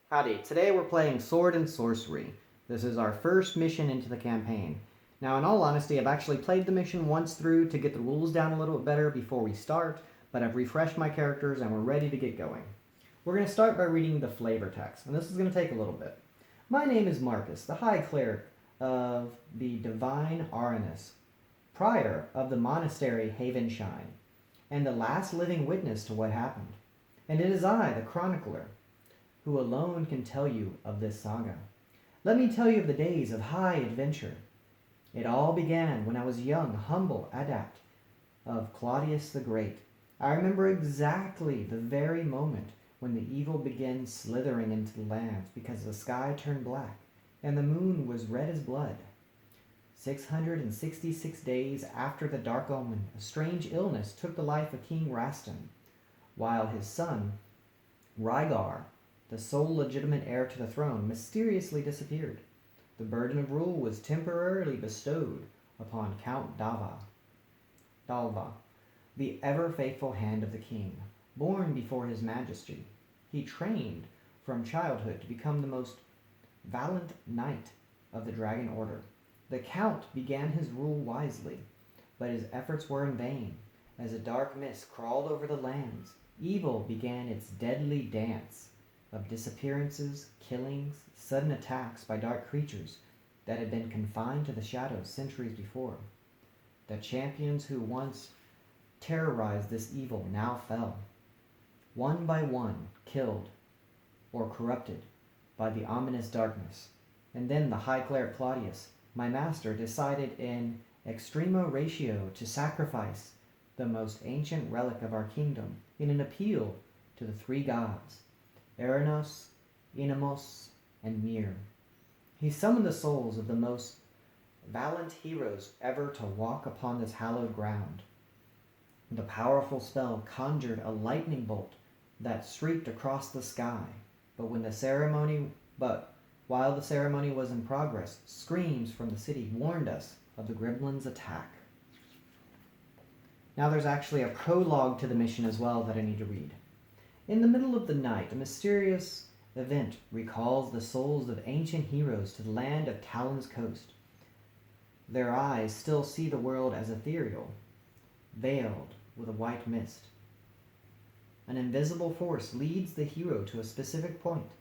Howdy, today we're playing Sword and Sorcery. This is our first mission into the campaign. Now, in all honesty, I've actually played the mission once through to get the rules down a little bit better before we start, but I've refreshed my characters and we're ready to get going. We're going to start by reading the flavor text, and this is going to take a little bit. My name is Marcus, the High Cleric of the Divine Aranus, Prior of the Monastery Havenshine, and the last living witness to what happened. And it is I, the Chronicler, who alone can tell you of this saga. Let me tell you of the days of high adventure. It all began when I was a young, humble adept of Claudius the Great. I remember exactly the very moment when the evil began slithering into the lands because the sky turned black and the moon was red as blood. 666 days after the dark omen, a strange illness took the life of King Rastan, while his son, Rygar, the sole legitimate heir to the throne, mysteriously disappeared. The burden of rule was temporarily bestowed upon Count Dalva, the ever-faithful hand of the king, born before his majesty. He trained from childhood to become the most valiant knight of the Dragon Order. The Count began his rule wisely, but his efforts were in vain. As a dark mist crawled over the lands, evil began its deadly dance of disappearances, killings, sudden attacks by dark creatures that had been confined to the shadows centuries before. The champions who once terrorized this evil now fell, one by one, killed or corrupted by the ominous darkness. And then the High Cleric Claudius, my master, decided in extrema ratio to sacrifice the most ancient relic of our kingdom in an appeal to the three gods, Eranos, Inamos, and Mir. He summoned the souls of the most valiant heroes ever to walk upon this hallowed ground. The powerful spell conjured a lightning bolt that streaked across the sky, but while the ceremony was in progress, screams from the city warned us of the gremlins' attack. Now there's actually a prologue to the mission as well that I need to read. In the middle of the night, a mysterious event recalls the souls of ancient heroes to the land of Talon's coast. Their eyes still see the world as ethereal, veiled with a white mist. An invisible force leads the hero to a specific point,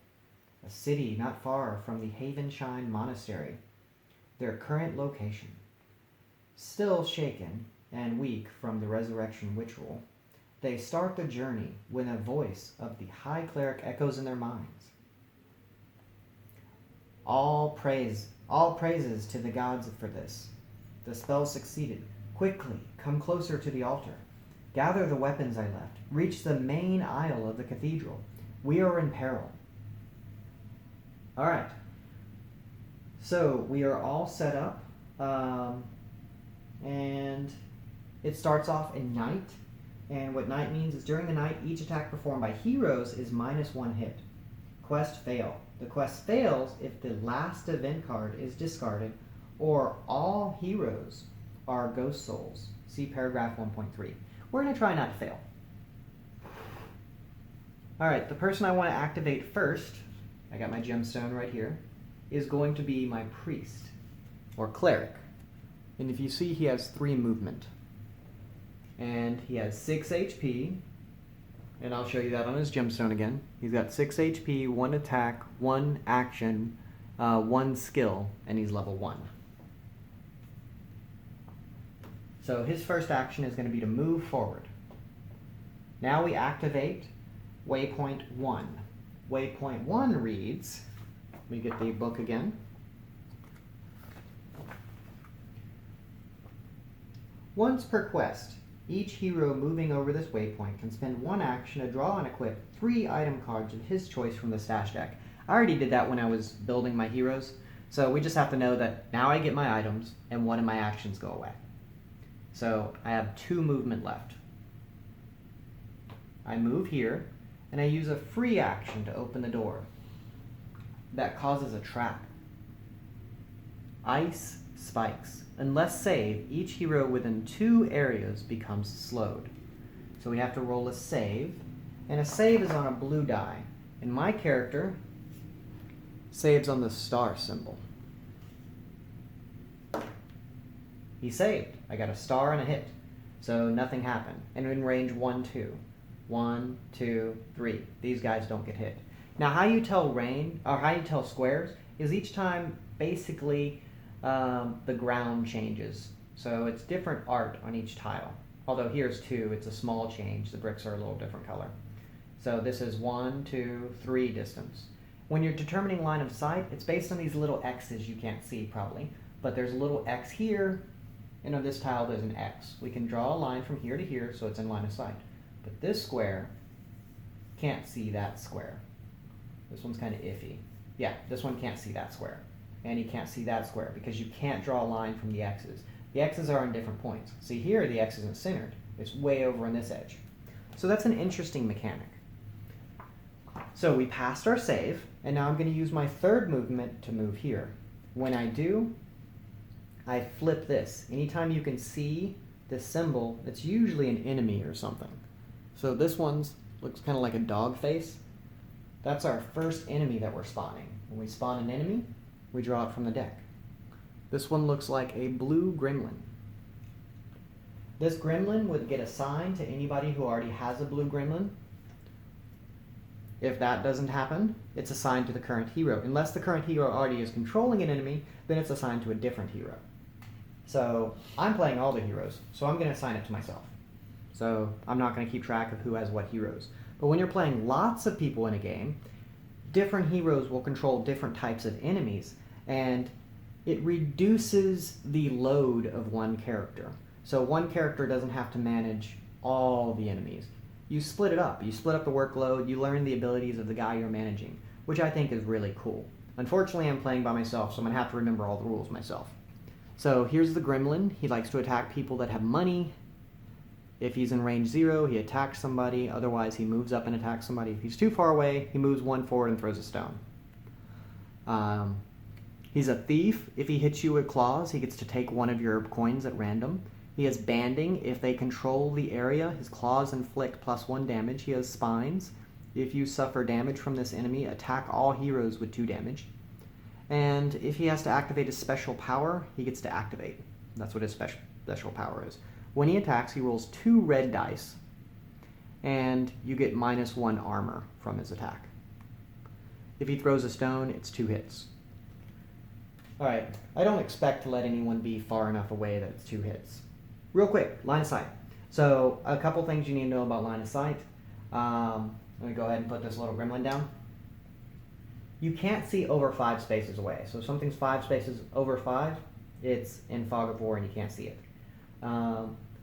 a city not far from the Havenshine Monastery, their current location. Still shaken and weak from the resurrection ritual, they start the journey when a voice of the High Cleric echoes in their minds. All praises to the gods for this. The spell succeeded. Quickly, come closer to the altar. Gather the weapons I left. Reach the main aisle of the cathedral. We are in peril. Alright. So, we are all set up. And it starts off in night. And what night means is during the night, each attack performed by heroes is -1 hit. Quest fail. The quest fails if the last event card is discarded or all heroes are ghost souls. See paragraph 1.3. We're going to try not to fail. Alright, the person I want to activate first, I got my gemstone right here, is going to be my priest, or cleric. And if you see, he has 3 movement. And he has 6 HP, and I'll show you that on his gemstone again. He's got 6 HP, 1 attack, 1 action, 1 skill, and he's level 1. So his first action is going to be to move forward. Now we activate Waypoint 1. Waypoint 1 reads, let me get the book again. Once per quest, each hero moving over this waypoint can spend 1 action to draw and equip 3 item cards of his choice from the stash deck. I already did that when I was building my heroes, so we just have to know that now I get my items and 1 of my actions go away. So I have 2 movement left. I move here, and I use a free action to open the door. That causes a trap. Ice spikes. Unless saved, each hero within 2 areas becomes slowed. So we have to roll a save, and a save is on a blue die. And my character Saves on the star symbol. He saved. I got a star and a hit. So nothing happened. And in range 1, 2. 1, 2, 3. These guys don't get hit. Now how you tell how you tell squares is each time basically the ground changes. So it's different art on each tile. Although here's 2, it's a small change. The bricks are a little different color. So this is 1, 2, 3 distance. When you're determining line of sight, it's based on these little X's you can't see probably. But there's a little X here, and on this tile there's an X. We can draw a line from here to here so it's in line of sight. But this square can't see that square. This one's kind of iffy. Yeah, this one can't see that square. And he can't see that square because you can't draw a line from the X's. The X's are on different points. See here, the X isn't centered. It's way over on this edge. So that's an interesting mechanic. So we passed our save, and now I'm going to use my third movement to move here. When I do, I flip this. Anytime you can see this symbol, it's usually an enemy or something. So this one looks kind of like a dog face. That's our first enemy that we're spawning. When we spawn an enemy, we draw it from the deck. This one looks like a blue gremlin. This gremlin would get assigned to anybody who already has a blue gremlin. If that doesn't happen, it's assigned to the current hero. Unless the current hero already is controlling an enemy, then it's assigned to a different hero. So I'm playing all the heroes, so I'm going to assign it to myself. So I'm not going to keep track of who has what heroes. But when you're playing lots of people in a game, different heroes will control different types of enemies, and it reduces the load of one character. So one character doesn't have to manage all the enemies. You split it up. You split up the workload. You learn the abilities of the guy you're managing, which I think is really cool. Unfortunately, I'm playing by myself, so I'm going to have to remember all the rules myself. So here's the gremlin. He likes to attack people that have money. If he's in range 0, he attacks somebody. Otherwise, he moves up and attacks somebody. If he's too far away, he moves 1 forward and throws a stone. He's a thief. If he hits you with claws, he gets to take one of your coins at random. He has banding. If they control the area, his claws inflict +1 damage. He has spines. If you suffer damage from this enemy, attack all heroes with 2 damage. And if he has to activate his special power, he gets to activate. That's what his special power is. When he attacks, he rolls 2 red dice, and you get -1 armor from his attack. If he throws a stone, it's 2 hits. Alright, I don't expect to let anyone be far enough away that it's 2 hits. Real quick, line of sight. So, a couple things you need to know about line of sight. Let me go ahead and put this little gremlin down. You can't see over 5 spaces away. So if something's 5 spaces over 5, it's in fog of war and you can't see it.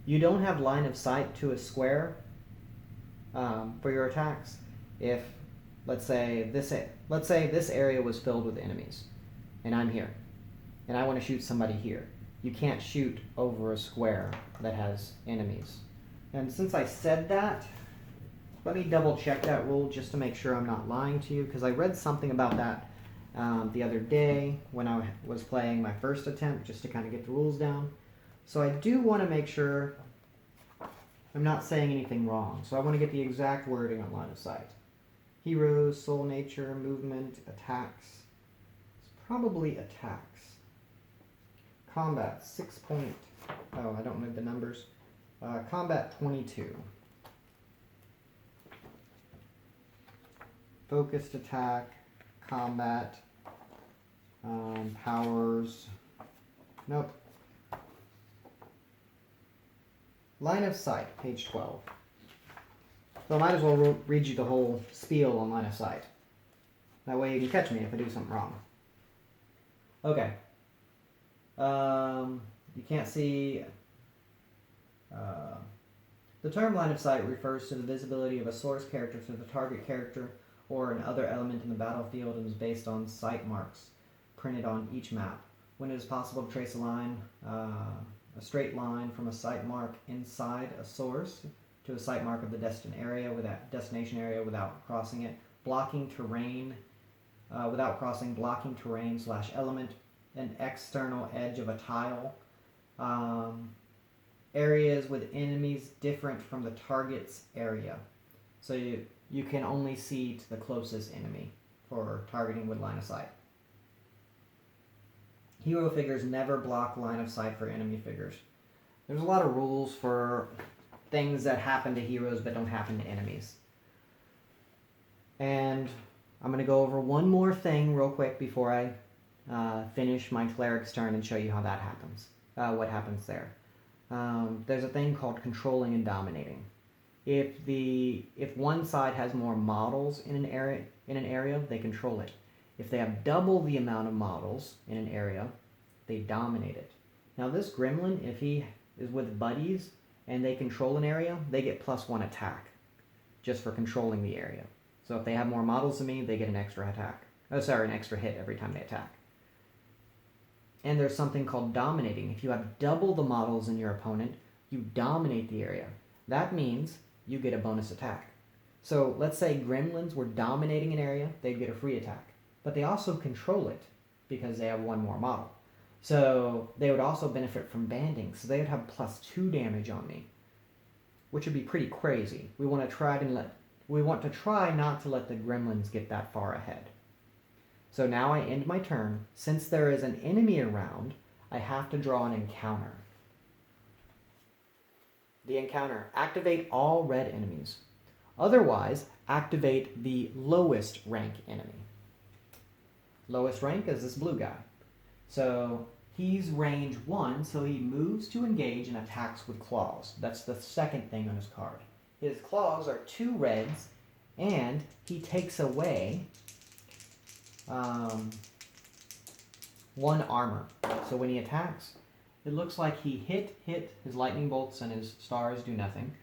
You don't have line of sight to a square for your attacks. If, let's say this area was filled with enemies, and I'm here, and I want to shoot somebody here. You can't shoot over a square that has enemies. And since I said that, let me double check that rule just to make sure I'm not lying to you, because I read something about that the other day when I was playing my first attempt, just to kind of get the rules down. So I do want to make sure I'm not saying anything wrong. So I want to get the exact wording on line of sight. Heroes, soul nature, movement, attacks. It's probably attacks. Combat 6 point. Oh, I don't know the numbers. Combat 22. Focused attack, combat, powers. Nope. Line of sight, page 12. So I might as well read you the whole spiel on line of sight. That way you can catch me if I do something wrong. Okay. You can't see... the term line of sight refers to the visibility of a source character to the target character or another element in the battlefield and is based on sight marks printed on each map. When it is possible to trace a line, a straight line from a sight mark inside a source to a sight mark of the destination area without crossing it, blocking terrain, blocking terrain / element, an external edge of a tile, areas with enemies different from the target's area. So you can only see to the closest enemy for targeting with line of sight. Hero figures never block line of sight for enemy figures. There's a lot of rules for things that happen to heroes but don't happen to enemies. And I'm going to go over one more thing real quick before I finish my cleric's turn and show you how that happens. What happens there. There's a thing called controlling and dominating. If one side has more models in an area, they control it. If they have double the amount of models in an area, they dominate it. Now this gremlin, if he is with buddies and they control an area, they get +1 attack just for controlling the area. So if they have more models than me, they get an extra attack. Oh, sorry, an extra hit every time they attack. And there's something called dominating. If you have double the models in your opponent, you dominate the area. That means you get a bonus attack. So let's say gremlins were dominating an area, they'd get a free attack. But they also control it because they have one more model. So they would also benefit from banding. So they would have +2 damage on me, which would be pretty crazy. We want to try not to let the gremlins get that far ahead. So now I end my turn. Since there is an enemy around, I have to draw an encounter. The encounter: activate all red enemies. Otherwise, activate the lowest rank enemy. Lowest rank is this blue guy. So he's range 1, so he moves to engage and attacks with claws. That's the second thing on his card. His claws are 2 reds, and he takes away 1 armor. So when he attacks, it looks like he hit, his lightning bolts and his stars do nothing.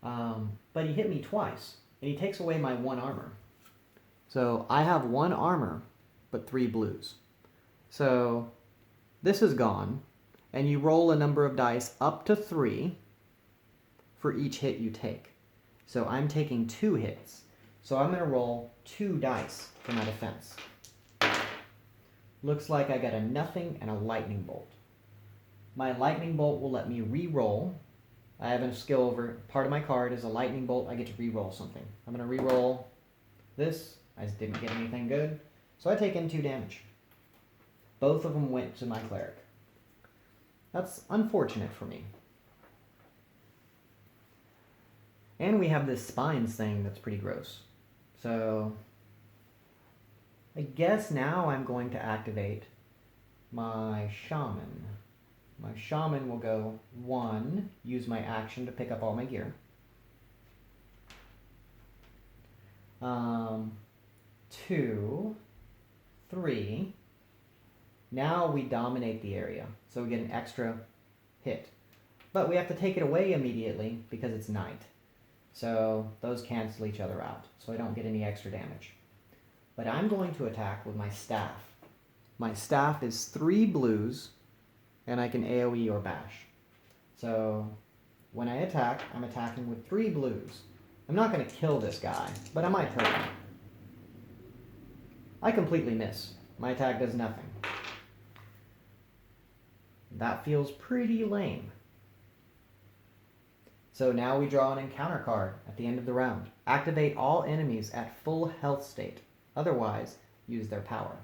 But he hit me twice, and he takes away my 1 armor. So I have 1 armor, but 3 blues. So this is gone, and you roll a number of dice up to 3 for each hit you take. So I'm taking 2 hits. So I'm going to roll 2 dice for my defense. Looks like I got a nothing and a lightning bolt. My lightning bolt will let me re-roll. I have a skill over, part of my card is a lightning bolt. I get to re-roll something. I'm going to re-roll this. I just didn't get anything good. So I take in 2 damage. Both of them went to my cleric. That's unfortunate for me. And we have this spines thing that's pretty gross. So I guess now I'm going to activate my shaman. My shaman will go 1, use my action to pick up all my gear. 2, 3. Now we dominate the area, so we get an extra hit. But we have to take it away immediately because it's night. So those cancel each other out, so I don't get any extra damage. But I'm going to attack with my staff. My staff is 3 blues, and I can AoE or bash. So when I attack, I'm attacking with 3 blues. I'm not going to kill this guy, but I might hurt him. I completely miss. My attack does nothing. That feels pretty lame. So now we draw an encounter card at the end of the round. Activate all enemies at full health state. Otherwise, use their power.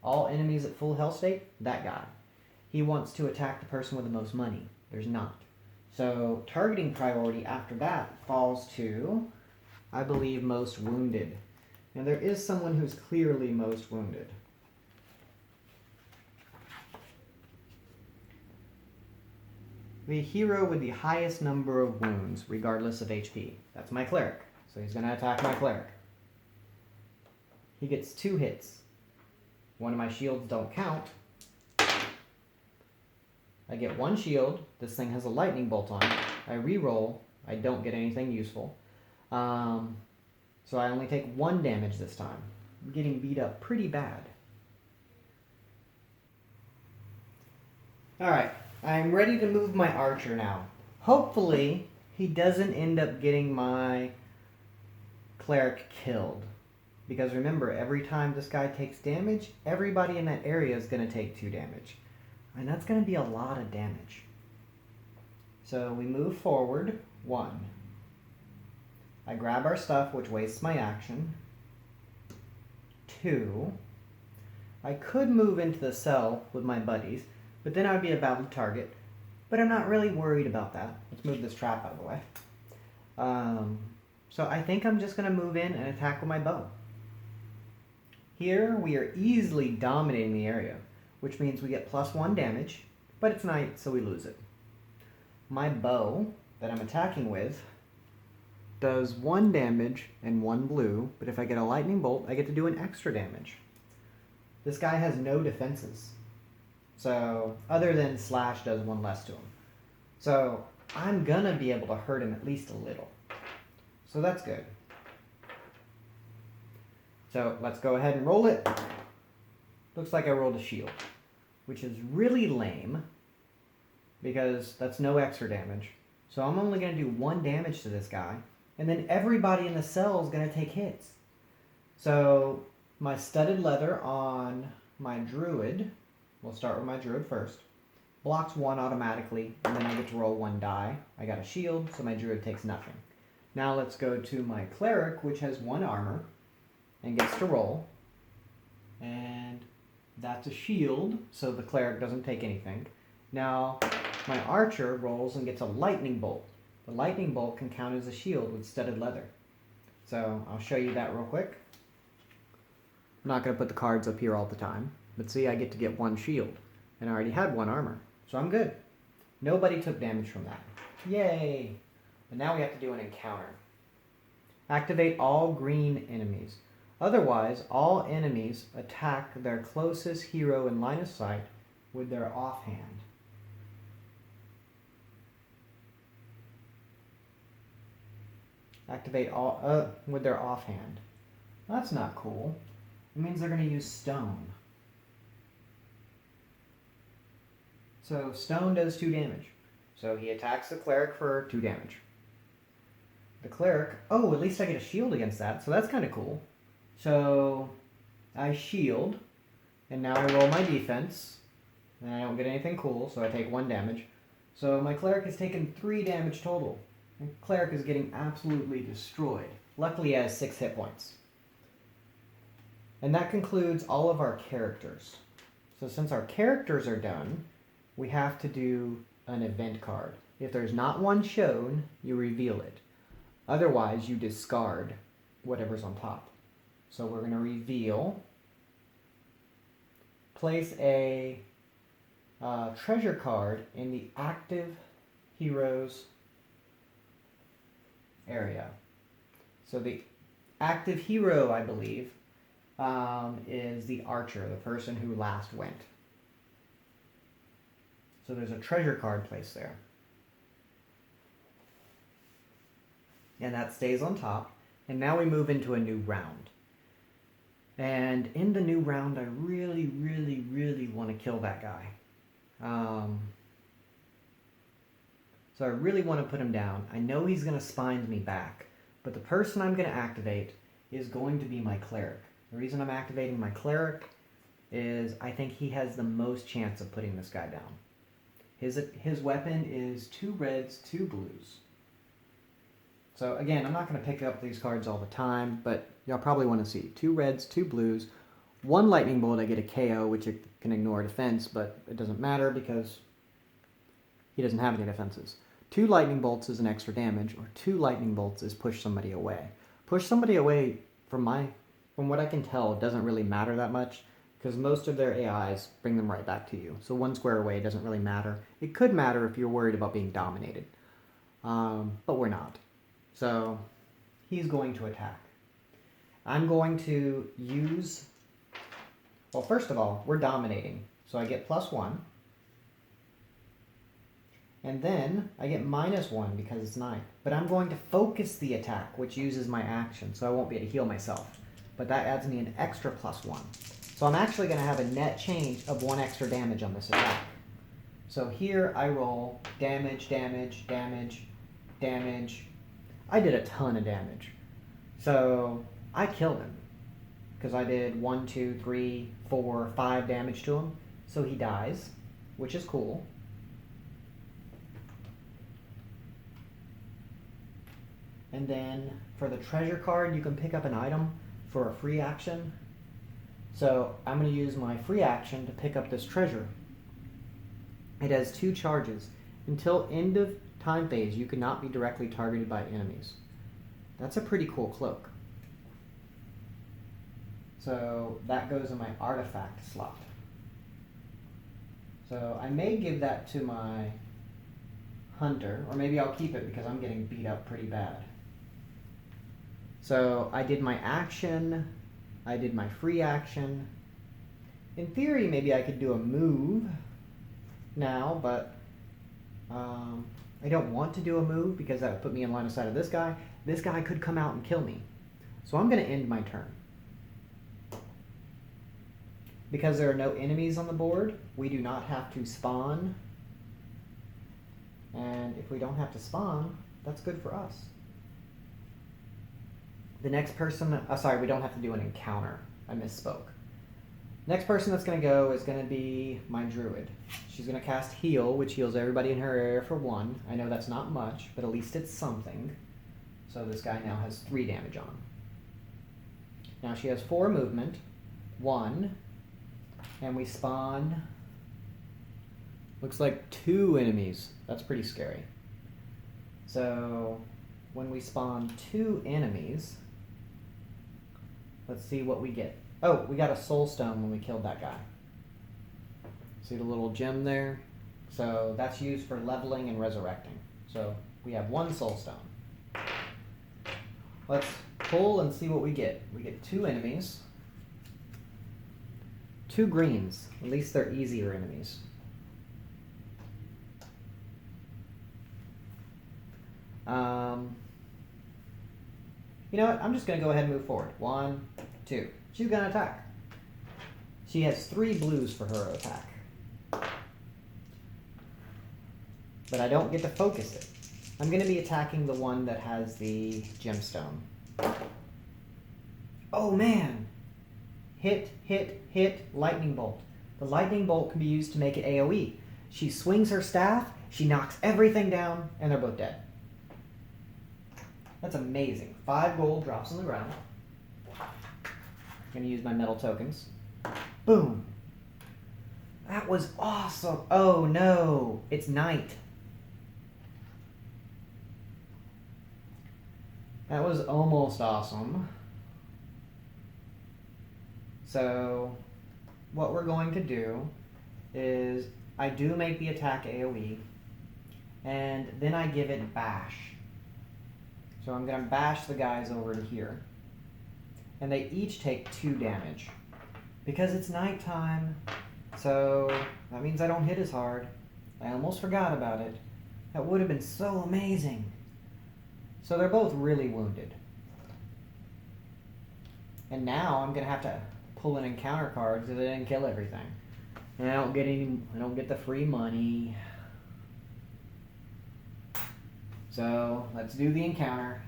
All enemies at full health state, that guy. He wants to attack the person with the most money. There's not. So targeting priority after that falls to, I believe, most wounded. Now there is someone who's clearly most wounded. The hero with the highest number of wounds, regardless of HP. That's my cleric. So he's going to attack my cleric. He gets 2 hits. One of my shields don't count. I get 1 shield. This thing has a lightning bolt on it. I re-roll. I don't get anything useful. So I only take 1 damage this time. I'm getting beat up pretty bad. Alright. I'm ready to move my archer now. Hopefully, he doesn't end up getting my cleric killed. Because remember, every time this guy takes damage, everybody in that area is going to take 2 damage. And that's going to be a lot of damage. So we move forward 1. I grab our stuff, which wastes my action. 2. I could move into the cell with my buddies, but then I would be a valid target. But I'm not really worried about that. Let's move this trap out of the way. So I think I'm just going to move in and attack with my bow. Here we are easily dominating the area, which means we get +1 damage, but it's night, so we lose it. My bow that I'm attacking with does 1 damage and 1 blue, but if I get a lightning bolt, I get to do an extra damage. This guy has no defenses, so other than slash does 1 less to him. So I'm gonna be able to hurt him at least a little. So that's good. So let's go ahead and roll it. Looks like I rolled a shield, which is really lame because that's no extra damage. So I'm only going to do 1 damage to this guy, and then everybody in the cell is going to take hits. So my studded leather on my druid, we'll start with my druid first, blocks 1 automatically, and then I get to roll 1 die. I got a shield, so my druid takes nothing. Now let's go to my cleric, which has 1 armor, and gets to roll. And that's a shield, so the cleric doesn't take anything. Now my archer rolls and gets a lightning bolt. The lightning bolt can count as a shield with studded leather. So I'll show you that real quick. I'm not going to put the cards up here all the time, but see, I get to get 1 shield, and I already had 1 armor, so I'm good. Nobody took damage from that. Yay! But now we have to do an encounter. Activate all green enemies. Otherwise, all enemies attack their closest hero in line of sight with their offhand. Activate all with their offhand. That's not cool. It means they're going to use stone. So stone does 2 damage. So he attacks the cleric for 2 damage. The cleric, oh, at least I get a shield against that, so that's kind of cool. So I shield, and now I roll my defense, and I don't get anything cool, so I take 1 damage. So my cleric has taken 3 damage total. The cleric is getting absolutely destroyed. Luckily, he has 6 hit points. And that concludes all of our characters. So since our characters are done, we have to do an event card. If there's not one shown, you reveal it. Otherwise, you discard whatever's on top. So we're going to reveal, place a treasure card in the active heroes area. So the active hero, I believe, is the archer, the person who last went. So there's a treasure card placed there. And that stays on top. And now we move into a new round. And in the new round, I really, really, really want to kill that guy. So I really want to put him down. I know he's going to spine me back. But the person I'm going to activate is going to be my cleric. The reason I'm activating my cleric is I think he has the most chance of putting this guy down. His weapon is 2 reds, 2 blues. So again, I'm not going to pick up these cards all the time, but y'all probably want to see 2 reds, 2 blues, 1 lightning bolt. I get a KO, which it can ignore defense, but it doesn't matter because he doesn't have any defenses. 2 lightning bolts is an extra damage, or 2 lightning bolts is push somebody away. Push somebody away, from what I can tell, doesn't really matter that much, because most of their AIs bring them right back to you. So 1 square away doesn't really matter. It could matter if you're worried about being dominated, but we're not. So he's going to attack. I'm going to use, well, first of all, we're dominating. So I get +1. And then I get -1 because it's 9. But I'm going to focus the attack, which uses my action, so I won't be able to heal myself. But that adds me an extra +1. So I'm actually going to have a net change of 1 extra damage on this attack. So here I roll damage, damage, damage, damage. I did a ton of damage. So I killed him. Because I did 1, 2, 3, 4, 5 damage to him. So he dies, which is cool. And then for the treasure card, you can pick up an item for a free action. So I'm going to use my free action to pick up this treasure. It has 2 charges. Until end of time phase, you cannot be directly targeted by enemies. That's a pretty cool cloak. So that goes in my artifact slot. So I may give that to my hunter, or maybe I'll keep it because I'm getting beat up pretty bad. So I did my action, I did my free action. In theory, maybe I could do a move now, but I don't want to do a move because that would put me in line of sight of this guy. This guy could come out and kill me. So I'm going to end my turn. Because there are no enemies on the board, we do not have to spawn. And if we don't have to spawn, that's good for us. The next person, sorry, we don't have to do an encounter. I misspoke. Next person that's going to go is going to be my druid. She's going to cast heal, which heals everybody in her area for 1. I know that's not much, but at least it's something. So this guy now has 3 damage on. Now she has 4 movement, 1, and we spawn, looks like 2 enemies. That's pretty scary. So when we spawn 2 enemies, let's see what we get. Oh, we got a soul stone when we killed that guy. See the little gem there? So that's used for leveling and resurrecting. So we have 1 soul stone. Let's pull and see what we get. We get 2 enemies. 2 greens. At least they're easier enemies. You know what? I'm just going to go ahead and move forward. 1, 2. She's going to attack. She has 3 blues for her attack. But I don't get to focus it. I'm going to be attacking the one that has the gemstone. Oh man! Hit, hit, hit, lightning bolt. The lightning bolt can be used to make it AoE. She swings her staff, she knocks everything down, and they're both dead. That's amazing. 5 gold drops on the ground. I'm going to use my metal tokens. Boom! That was awesome! Oh no! It's night. That was almost awesome. So, what we're going to do is, I do make the attack AoE, and then I give it bash. So I'm going to bash the guys over to here. And they each take 2 damage. Because it's nighttime, so that means I don't hit as hard. I almost forgot about it. That would have been so amazing. So they're both really wounded. And now I'm going to have to pull an encounter card because I didn't kill everything. And I don't get the free money. So let's do the encounter.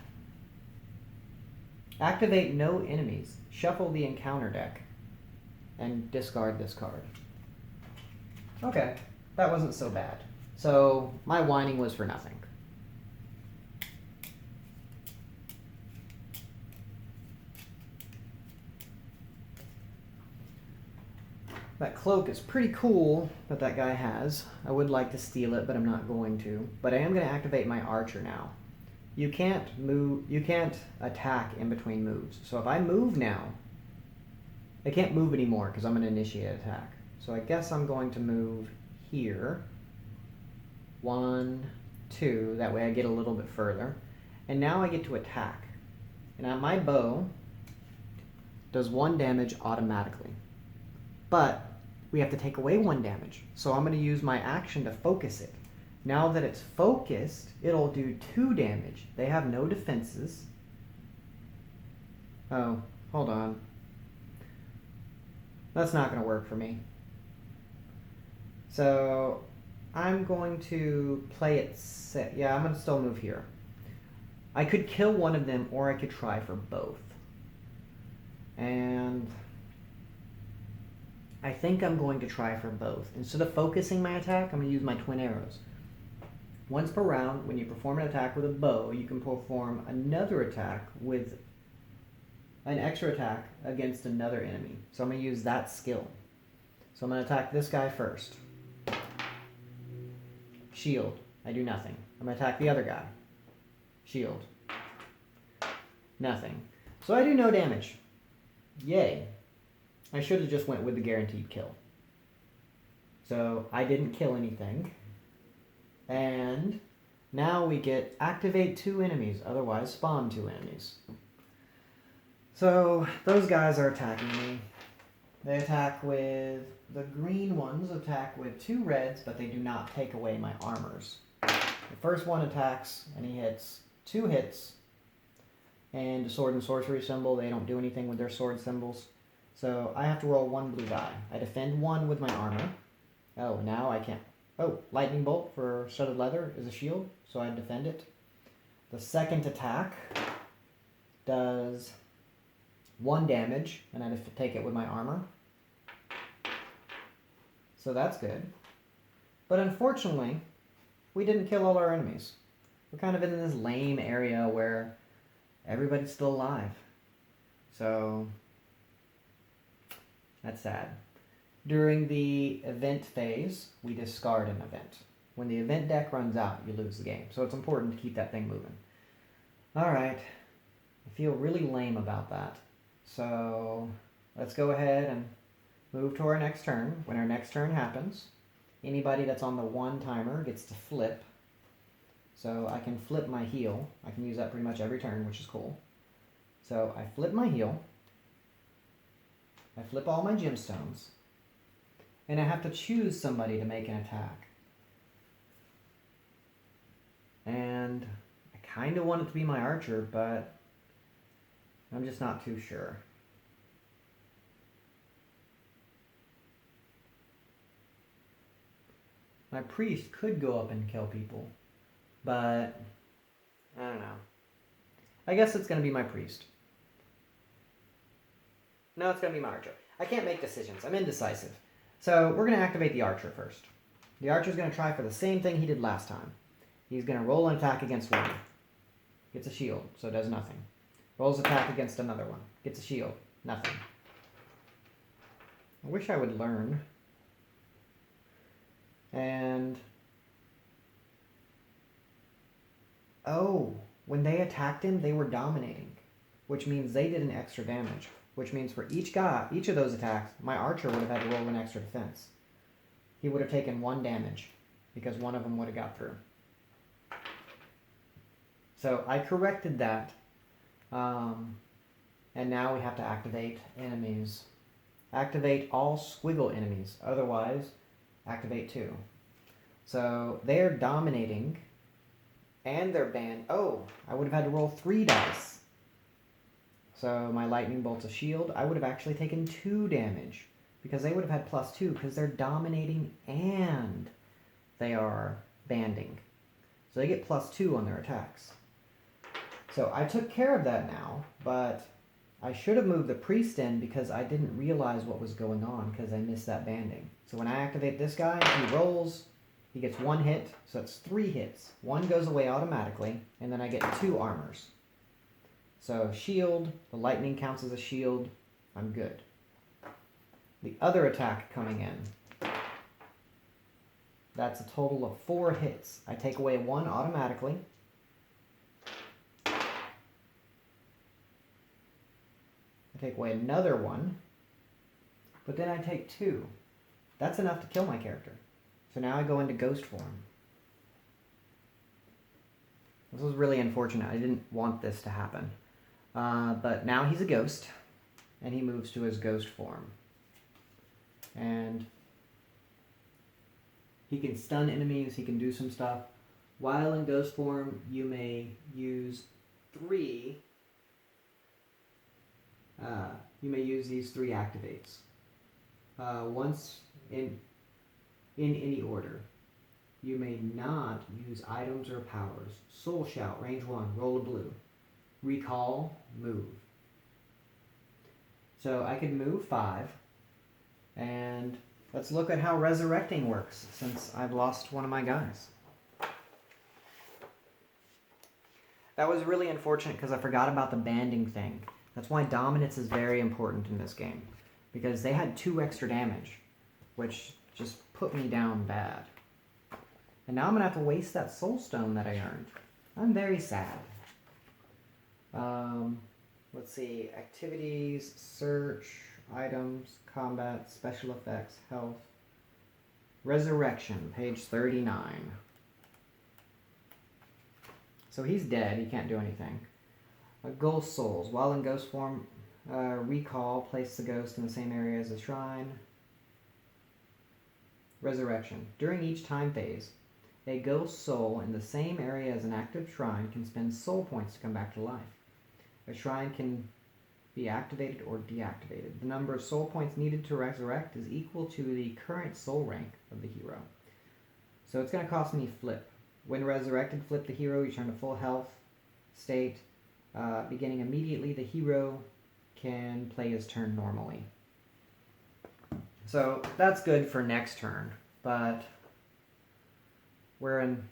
Activate no enemies. Shuffle the encounter deck. And discard this card. Okay, that wasn't so bad. So my whining was for nothing. That cloak is pretty cool that guy has. I would like to steal it, but I'm not going to. But I am going to activate my archer now. You can't attack in between moves. So if I move now, I can't move anymore because I'm going to initiate an attack. So I guess I'm going to move here. 1, 2, that way I get a little bit further. And now I get to attack. And now my bow does 1 damage automatically. But we have to take away 1 damage. So I'm going to use my action to focus it. Now that it's focused, it'll do 2 damage. They have no defenses. Oh, hold on. That's not going to work for me. So I'm going to play it safe. Yeah, I'm going to still move here. I could kill one of them, or I could try for both. And I think I'm going to try for both. Instead of focusing my attack, I'm going to use my twin arrows. Once per round, when you perform an attack with a bow, you can perform another attack with an extra attack against another enemy. So I'm going to use that skill. So I'm going to attack this guy first. Shield. I do nothing. I'm going to attack the other guy. Shield. Nothing. So I do no damage. Yay. I should have just went with the guaranteed kill. So I didn't kill anything. And now we get activate 2 enemies, otherwise spawn 2 enemies. So those guys are attacking me. They attack with, the green ones attack with 2 reds, but they do not take away my armors. The first one attacks and he hits 2 hits. And the sword and sorcery symbol, they don't do anything with their sword symbols. So I have to roll 1 blue die. I defend 1 with my armor. Oh, now I can't. Oh, lightning bolt for studded leather is a shield, so I defend it. The second attack does 1 damage, and I take it with my armor. So that's good. But unfortunately, we didn't kill all our enemies. We're kind of in this lame area where everybody's still alive. So that's sad. During the event phase, we discard an event. When the event deck runs out, you lose the game. So it's important to keep that thing moving. Alright. I feel really lame about that. So let's go ahead and move to our next turn. When our next turn happens, anybody that's on the 1 timer gets to flip. So I can flip my heal. I can use that pretty much every turn, which is cool. So I flip my heal. I flip all my gemstones. And I have to choose somebody to make an attack. And I kind of want it to be my archer, but I'm just not too sure. My priest could go up and kill people, but I don't know. I guess it's going to be my priest. No, it's going to be my archer. I can't make decisions. I'm indecisive. So we're going to activate the archer first. The archer's going to try for the same thing he did last time. He's going to roll an attack against 1. Gets a shield, so it does nothing. Rolls attack against another one. Gets a shield. Nothing. I wish I would learn. And oh, when they attacked him, they were dominating, which means they did an extra damage, which means for each of those attacks, my archer would have had to roll an extra defense. He would have taken 1 damage because one of them would have got through. So I corrected that. And now we have to activate enemies. Activate all squiggle enemies. Otherwise, activate 2. So they're dominating. And they're banned. Oh, I would have had to roll 3 dice. So my lightning bolt's a shield. I would have actually taken 2 damage. Because they would have had +2. Because they're dominating and they are banding. So they get +2 on their attacks. So I took care of that now, but I should have moved the priest in because I didn't realize what was going on because I missed that banding. So when I activate this guy, he rolls, he gets 1 hit, so that's 3 hits. 1 goes away automatically, and then I get 2 armors. So shield, the lightning counts as a shield, I'm good. The other attack coming in, that's a total of 4 hits. I take away 1 automatically. Take away another 1, but then I take 2. That's enough to kill my character. So now I go into ghost form. This was really unfortunate. I didn't want this to happen. But now he's a ghost, and he moves to his ghost form. And he can stun enemies, he can do some stuff. While in ghost form, you may use 3... you may use these 3 activates. Once in any order. You may not use items or powers. Soul Shout, range 1, roll a blue. Recall, move. So I could move 5. And let's look at how resurrecting works since I've lost one of my guys. That was really unfortunate because I forgot about the banding thing. That's why dominance is very important in this game. Because they had 2 extra damage, which just put me down bad. And now I'm going to have to waste that soul stone that I earned. I'm very sad. Let's see. Activities, search, items, combat, special effects, health. Resurrection, page 39. So he's dead. He can't do anything. Ghost souls. While in ghost form, recall. Place the ghost in the same area as the shrine. Resurrection. During each time phase, a ghost soul in the same area as an active shrine can spend soul points to come back to life. A shrine can be activated or deactivated. The number of soul points needed to resurrect is equal to the current soul rank of the hero. So it's going to cost me flip. When resurrected, flip the hero, return to full health state. Beginning immediately, the hero can play his turn normally. So that's good for next turn, but we're in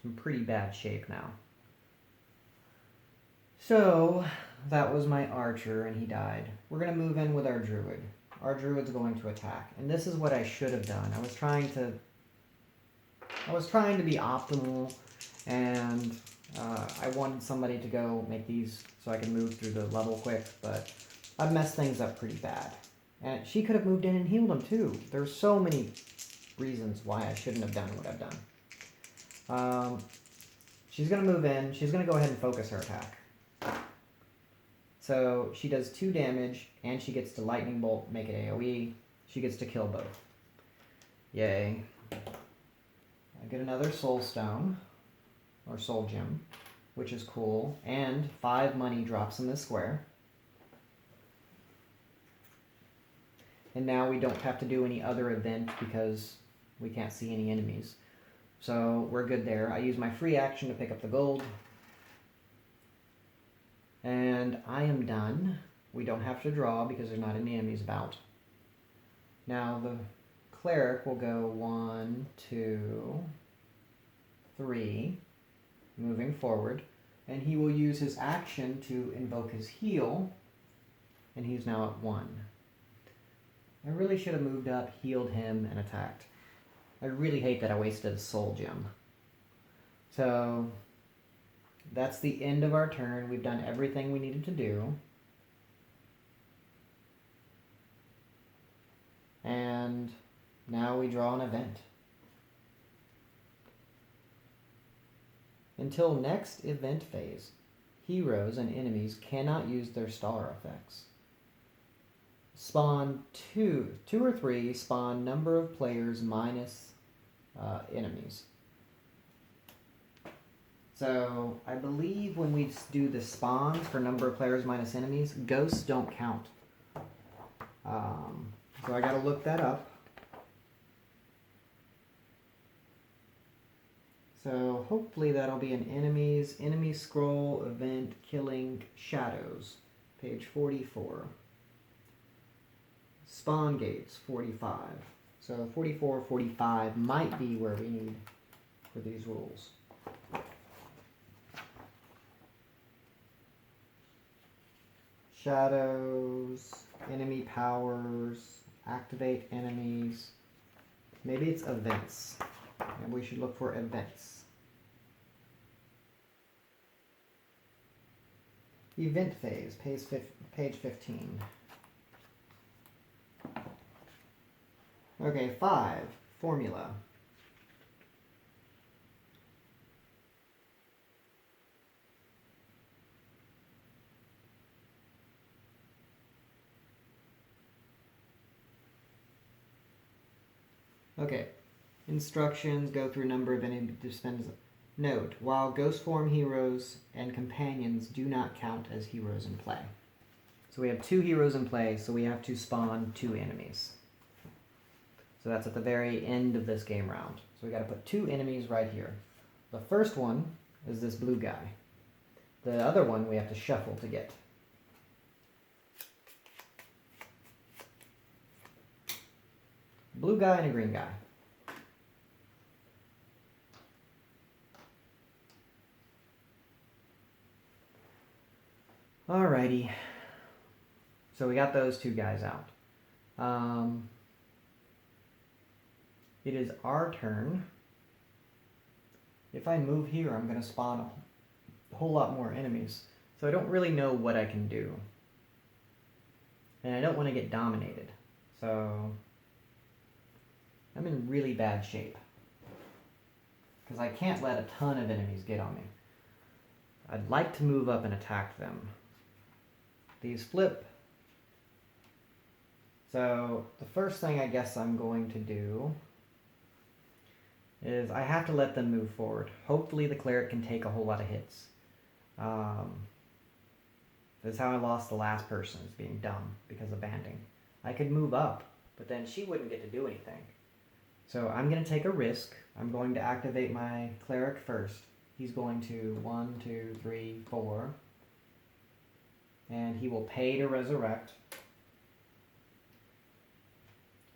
some pretty bad shape now. So that was my archer, and he died. We're going to move in with our druid. Our druid's going to attack, and this is what I should have done. I was trying to be optimal, and I wanted somebody to go make these so I can move through the level quick, but I've messed things up pretty bad. And she could have moved in and healed him too. There's so many reasons why I shouldn't have done what I've done. She's going to move in. She's going to go ahead and focus her attack. So she does 2 damage, and she gets to lightning bolt, make it AoE. She gets to kill both. Yay. I get another soul stone, or soul gem, which is cool, and 5 money drops in this square. And now we don't have to do any other event because we can't see any enemies. So we're good there. I use my free action to pick up the gold. And I am done. We don't have to draw because there's not any enemies about. Now the cleric will go 1, 2, 3, moving forward. And he will use his action to invoke his heal. And he's now at 1. I really should have moved up, healed him, and attacked. I really hate that I wasted a soul gem. So that's the end of our turn. We've done everything we needed to do. And now we draw an event. Until next event phase, heroes and enemies cannot use their star effects. Spawn 2 or 3, spawn number of players minus enemies. So I believe when we do the spawns for number of players minus enemies, ghosts don't count. So I gotta look that up. So hopefully that'll be an enemy scroll event killing shadows, page 44. Spawn gates, 45. So 44, 45 might be where we need for these rules. Shadows, enemy powers, activate enemies. Maybe it's events. And we should look for events. Event phase, page 15. Okay, 5, formula. Okay, instructions, go through number of enemy dispense. Note, while ghost form heroes and companions do not count as heroes in play. So we have 2 heroes in play, so we have to spawn 2 enemies. So that's at the very end of this game round. So we got to put 2 enemies right here. The first one is this blue guy. The other one we have to shuffle to get. Blue guy and a green guy. Alrighty. So we got those two guys out. It is our turn. If I move here, I'm going to spawn a whole lot more enemies. So I don't really know what I can do. And I don't want to get dominated. So I'm in really bad shape. Because I can't let a ton of enemies get on me. I'd like to move up and attack them. These flip. So the first thing I guess I'm going to do is I have to let them move forward. Hopefully the cleric can take a whole lot of hits. This is how I lost the last person, is being dumb because of banding. I could move up, but then she wouldn't get to do anything. So I'm going to take a risk. I'm going to activate my cleric first. He's going to 1, 2, 3, 4. And he will pay to resurrect.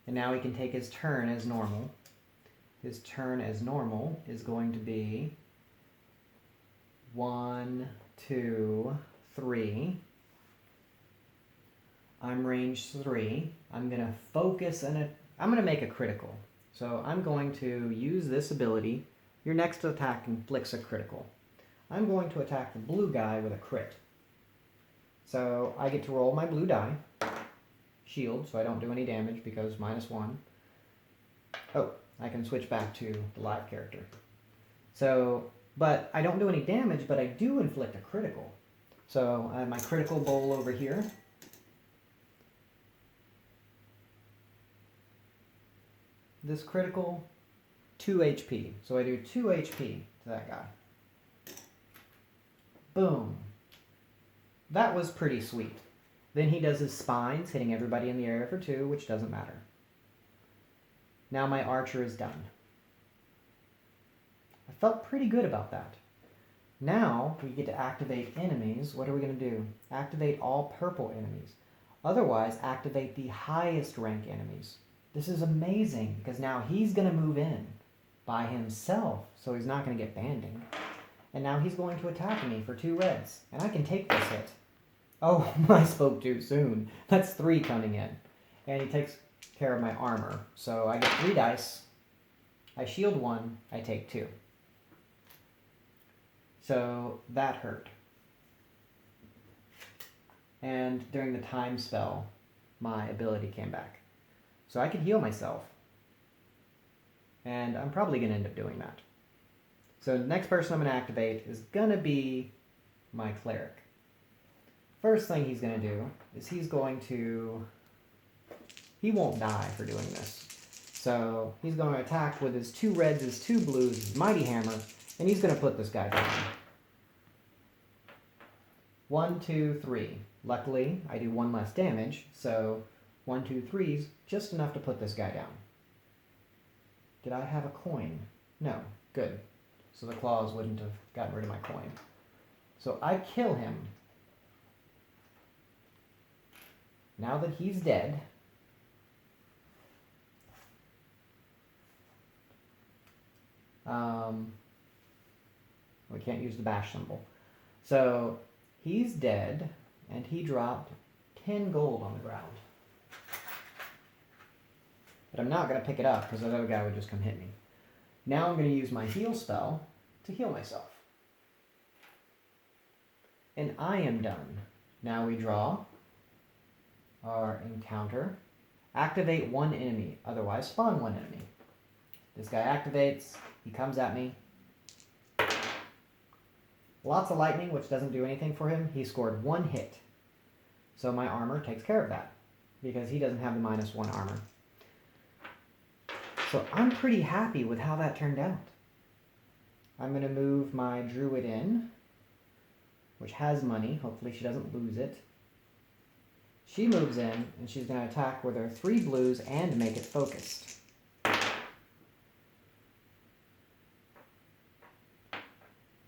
And now he can take his turn as normal. His turn as normal is going to be 1, 2, 3. I'm range 3. I'm going to focus and I'm going to make a critical. So I'm going to use this ability. Your next attack inflicts a critical. I'm going to attack the blue guy with a crit. So I get to roll my blue die. Shield, so I don't do any damage because -1. Oh, I can switch back to the live character. So, but I don't do any damage, but I do inflict a critical. So I have my critical bowl over here. This critical, 2 HP. So I do 2 HP to that guy. Boom. That was pretty sweet. Then he does his spines, hitting everybody in the area for 2, which doesn't matter. Now my archer is done. I felt pretty good about that. Now we get to activate enemies. What are we going to do? Activate all purple enemies. Otherwise, activate the highest rank enemies. This is amazing because now he's going to move in by himself, so he's not going to get banding. And now he's going to attack me for 2 reds, and I can take this hit. Oh, I spoke too soon. That's 3 coming in. And he takes care of my armor. So I get 3 dice. I shield 1. I take 2. So that hurt. And during the time spell, my ability came back. So I could heal myself. And I'm probably going to end up doing that. So the next person I'm going to activate is going to be my cleric. First thing he's going to do is he won't die for doing this. So he's going to attack with his 2 reds, his 2 blues, his mighty hammer, and he's going to put this guy down. 1, 2, 3. Luckily, I do 1 less damage, so 1, 2, 3's just enough to put this guy down. Did I have a coin? No. Good. So the claws wouldn't have gotten rid of my coin. So I kill him. Now that he's dead, we can't use the bash symbol. So he's dead, and he dropped 10 gold on the ground. But I'm not going to pick it up because that other guy would just come hit me. Now I'm going to use my heal spell to heal myself. And I am done. Now we draw our encounter. Activate 1 enemy, otherwise spawn 1 enemy. This guy activates, he comes at me. Lots of lightning, which doesn't do anything for him. He scored 1 hit. So my armor takes care of that, because he doesn't have the -1 armor. So I'm pretty happy with how that turned out. I'm going to move my druid in, which has money. Hopefully she doesn't lose it. She moves in, and she's going to attack with her 3 blues and make it focused.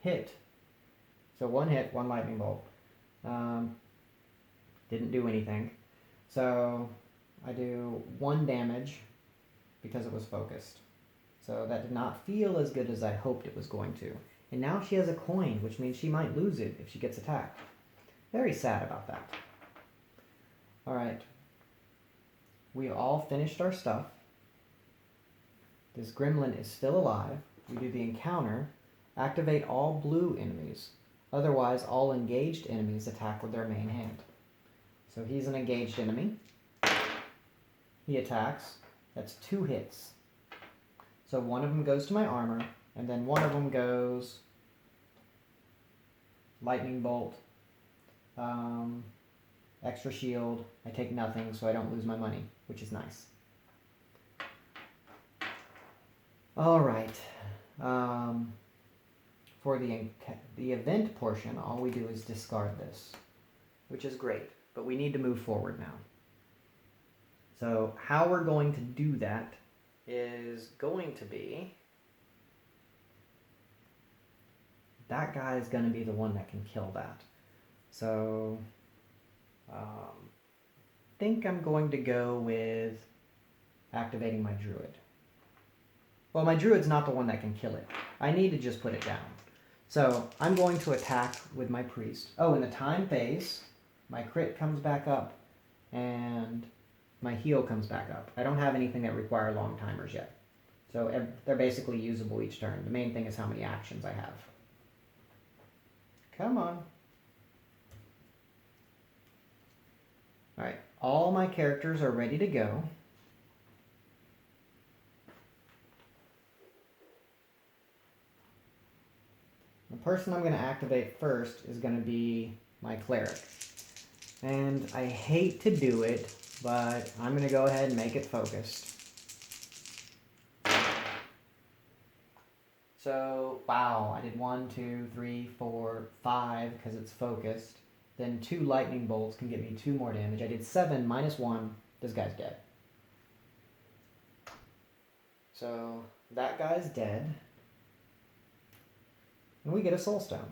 Hit. So 1 hit, 1 lightning bolt. Didn't do anything. So I do 1 damage because it was focused. So that did not feel as good as I hoped it was going to. And now she has a coin, which means she might lose it if she gets attacked. Very sad about that. Alright. We all finished our stuff. This gremlin is still alive. We do the encounter. Activate all blue enemies. Otherwise, all engaged enemies attack with their main hand. So he's an engaged enemy. He attacks. That's 2 hits. So one of them goes to my armor, and then one of them goes lightning bolt, extra shield. I take nothing, so I don't lose my money, which is nice. All right. For the event portion, all we do is discard this, which is great, but we need to move forward now. So how we're going to do that is going to be, that guy is going to be the one that can kill that. So I think I'm going to go with activating my druid. Well, my druid's not the one that can kill it. I need to just put it down. So I'm going to attack with my priest. Oh, in the time phase, my crit comes back up and my heal comes back up. I don't have anything that require long timers yet. So they're basically usable each turn. The main thing is how many actions I have. Come on. Alright, all my characters are ready to go. The person I'm going to activate first is going to be my cleric. And I hate to do it, but I'm going to go ahead and make it focused. So, wow, I did 1, 2, 3, 4, 5 because it's focused. Then 2 lightning bolts can give me 2 more damage. I did 7 minus 1. This guy's dead. So, that guy's dead. And we get a soul stone.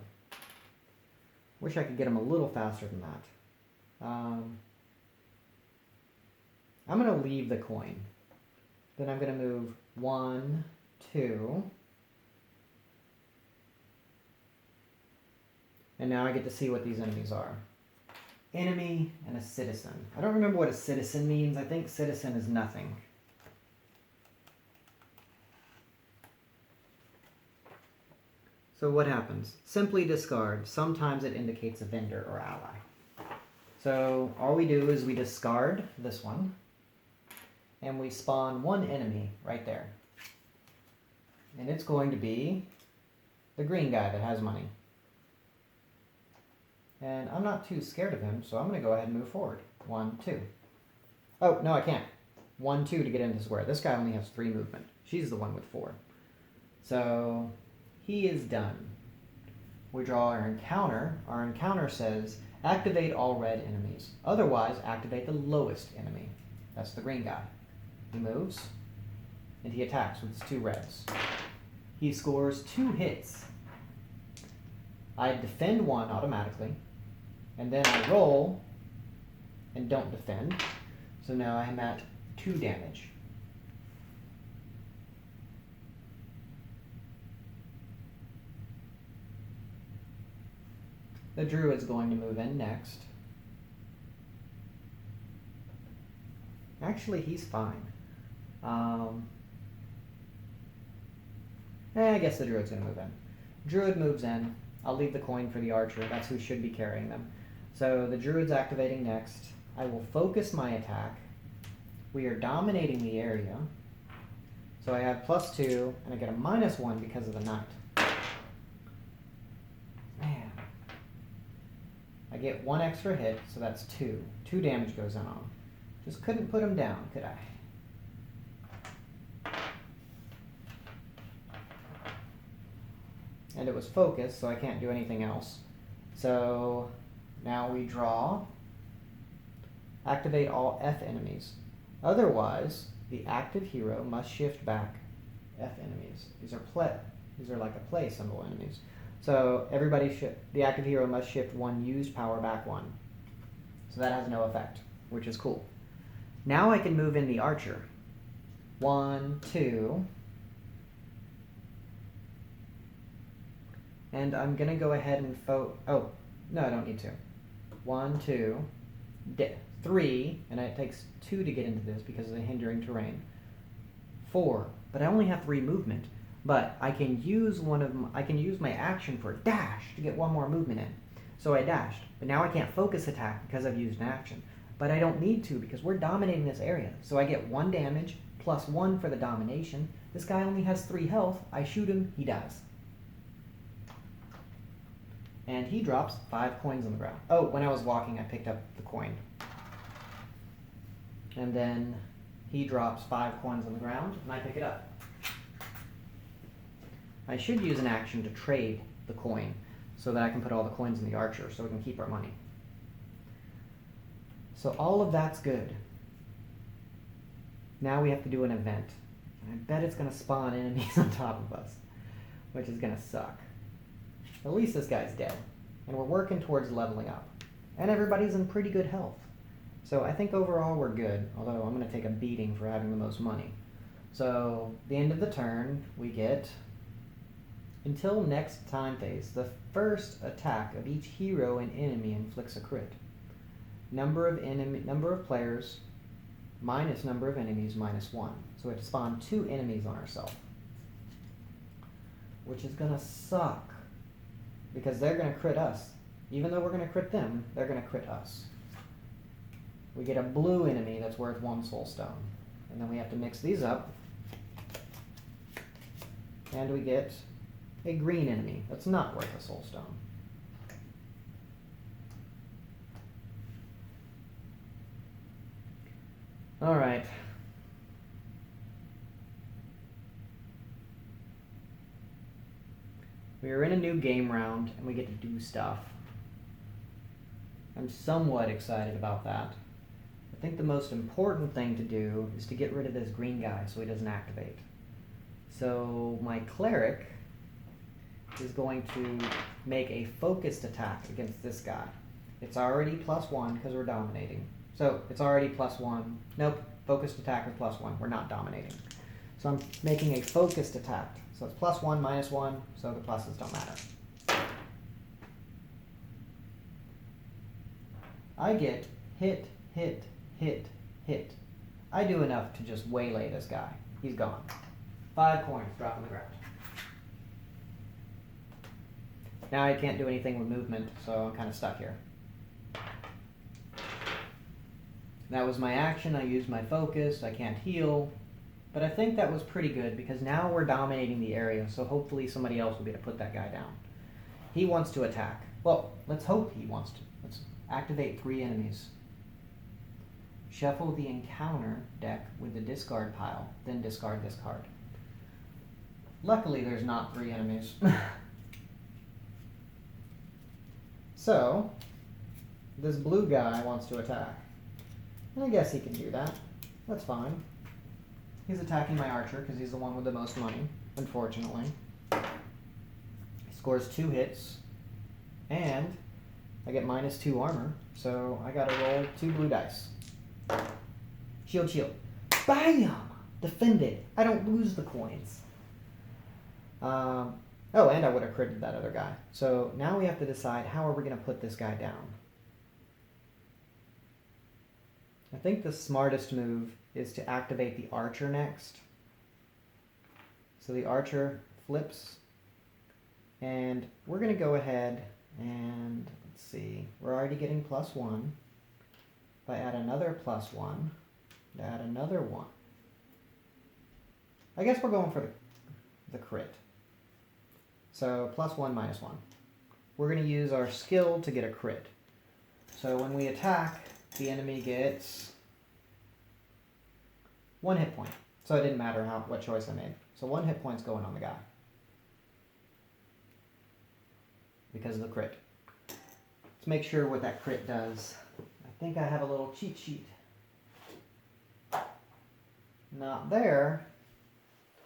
Wish I could get him a little faster than that. I'm going to leave the coin. Then I'm going to move 1, 2. And now I get to see what these enemies are. Enemy and a citizen. I don't remember what a citizen means. I think citizen is nothing. So what happens? Simply discard. Sometimes it indicates a vendor or ally. So all we do is we discard this one, and we spawn 1 enemy right there. And it's going to be the green guy that has money. And I'm not too scared of him, so I'm going to go ahead and move forward. 1, 2. Oh, no, I can't. 1, 2 to get into the square. This guy only has 3 movement. She's the one with 4. So he is done. We draw our encounter. Our encounter says, activate all red enemies. Otherwise, activate the lowest enemy. That's the green guy. He moves, and he attacks with his 2 reds. He scores 2 hits. I defend 1 automatically, and then I roll and don't defend. So now I'm at 2 damage. The druid's going to move in next. Actually, he's fine. I guess the druid's going to move in. Druid moves in. I'll leave the coin for the archer. That's who should be carrying them. So the druid's activating next. I will focus my attack. We are dominating the area. So I have +2, and I get a -1 because of the knight. Man. I get 1 extra hit, so that's 2. 2 damage goes on. Just couldn't put him down, could I? And it was focused, so I can't do anything else. So now we draw. Activate all F enemies. Otherwise, the active hero must shift back F enemies. These are like a play symbol enemies. So the active hero must shift 1 used power back 1. So that has no effect, which is cool. Now I can move in the archer. 1, 2. And I'm going to go ahead and oh, no, I don't need to. 1, 2. 3, and it takes 2 to get into this because of the hindering terrain. 4, but I only have 3 movement. But I can use my action for dash to get 1 more movement in. So I dashed, but now I can't focus attack because I've used an action. But I don't need to because we're dominating this area. So I get 1 damage plus 1 for the domination. This guy only has 3 health. I shoot him, he dies. And he drops 5 coins on the ground. Oh, when I was walking, I picked up the coin. And then he drops 5 coins on the ground, and I pick it up. I should use an action to trade the coin so that I can put all the coins in the archer so we can keep our money. So all of that's good. Now we have to do an event. And I bet it's going to spawn enemies on top of us, which is going to suck. At least this guy's dead. And we're working towards leveling up. And everybody's in pretty good health. So I think overall we're good, although I'm going to take a beating for having the most money. So the end of the turn, we get... Until next time phase, the first attack of each hero and enemy inflicts a crit. Number of players minus number of enemies minus 1. So we have to spawn 2 enemies on ourselves. Which is going to suck. Because they're going to crit us. Even though we're going to crit them, they're going to crit us. We get a blue enemy that's worth 1 soul stone. And then we have to mix these up. And we get a green enemy that's not worth a soul stone. Alright. We are in a new game round and we get to do stuff. I'm somewhat excited about that. I think the most important thing to do is to get rid of this green guy so he doesn't activate. So my cleric is going to make a focused attack against this guy. It's already +1 because we're dominating. So it's already +1. Nope, focused attack is +1. We're not dominating. So I'm making a focused attack. So it's +1, -1, so the pluses don't matter. I get hit, hit, hit, hit. I do enough to just waylay this guy. He's gone. 5 coins drop on the ground. Now I can't do anything with movement, so I'm kind of stuck here. That was my action. I used my focus. I can't heal. But I think that was pretty good because now we're dominating the area, so hopefully somebody else will be able to put that guy down. He wants to attack. Well, let's hope he wants to. Let's activate 3 enemies. Shuffle the encounter deck with the discard pile, then discard this card. Luckily, there's not 3 enemies. So, this blue guy wants to attack. And I guess he can do that. That's fine. He's attacking my archer because he's the one with the most money, unfortunately. He scores 2 hits. And I get -2 armor, so I gotta roll 2 blue dice. Shield, shield. Bam! Defended. I don't lose the coins. Oh, and I would have critted that other guy. So now we have to decide how are we going to put this guy down. I think the smartest move is to activate the archer next. So the archer flips. And we're going to go ahead and, let's see, we're already getting +1. If I add another +1, add another 1. I guess we're going for the crit. So +1, -1. We're going to use our skill to get a crit. So when we attack, the enemy gets 1 hit point. So it didn't matter what choice I made. So 1 hit point's going on the guy. Because of the crit. Let's make sure what that crit does. I think I have a little cheat sheet. Not there.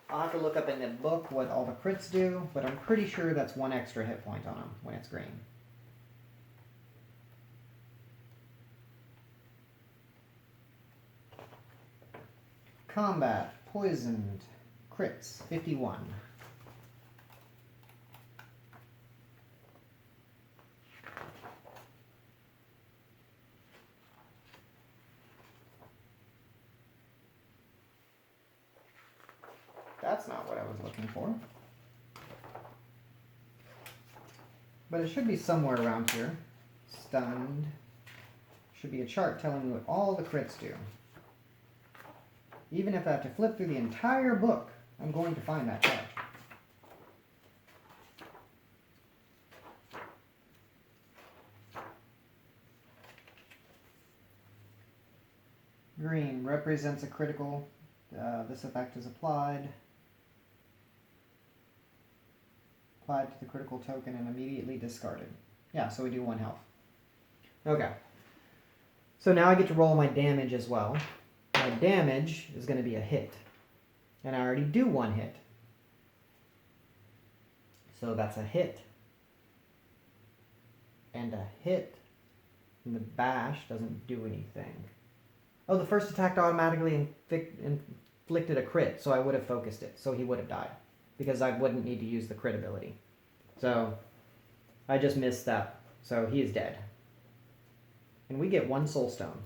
I'll have to look up in the book what all the crits do, but I'm pretty sure that's 1 extra hit point on them when it's green. Combat, poisoned, crits, 51. that's not what I was looking for. But it should be somewhere around here. Stunned. Should be a chart telling me what all the crits do. Even if I have to flip through the entire book, I'm going to find that chart. Green represents a critical. This effect is applied. Applied to the critical token and immediately discarded. Yeah, so we do 1 health. Okay. So now I get to roll my damage as well. My damage is going to be a hit. And I already do 1 hit. So that's a hit. And a hit. And the bash doesn't do anything. Oh, the first attack automatically inflicted a crit, so I would have focused it. So he would have died. Because I wouldn't need to use the crit ability. So I just missed that. So he is dead. And we get 1 soul stone.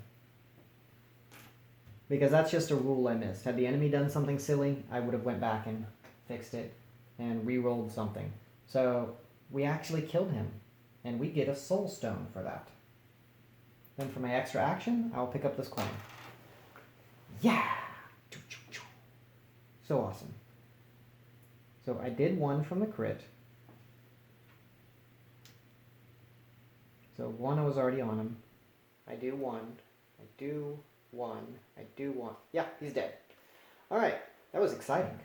Because that's just a rule I missed. Had the enemy done something silly, I would have went back and fixed it and re-rolled something. So we actually killed him. And we get a soul stone for that. Then for my extra action, I'll pick up this coin. Yeah! So awesome. So I did 1 from the crit. So 1 I was already on him. I do 1. I do 1. I do 1. Yeah, he's dead. Alright, that was exciting.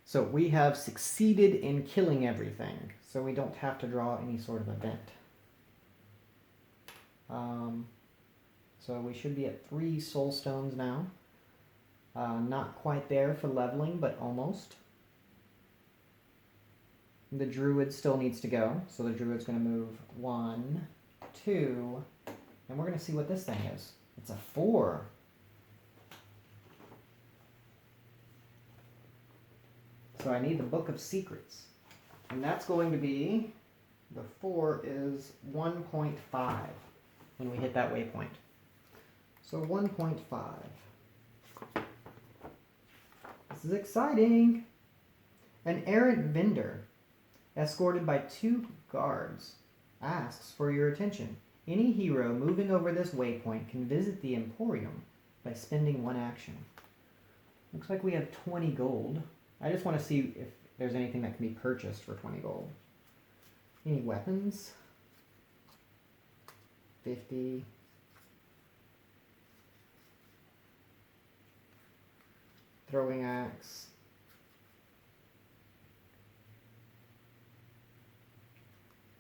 So we have succeeded in killing everything. So we don't have to draw any sort of event. So we should be at 3 soul stones now. Not quite there for leveling, but almost. The druid still needs to go, so the druid's going to move 1, 2, and we're going to see what this thing is. It's a 4. So I need the Book of Secrets. And that's going to be, the 4 is 1.5 when we hit that waypoint. So 1.5. This is exciting. An errant vendor, escorted by 2 guards, asks for your attention. Any hero moving over this waypoint can visit the Emporium by spending 1 action. Looks like we have 20 gold. I just want to see if there's anything that can be purchased for 20 gold. Any weapons? 50. Throwing axe.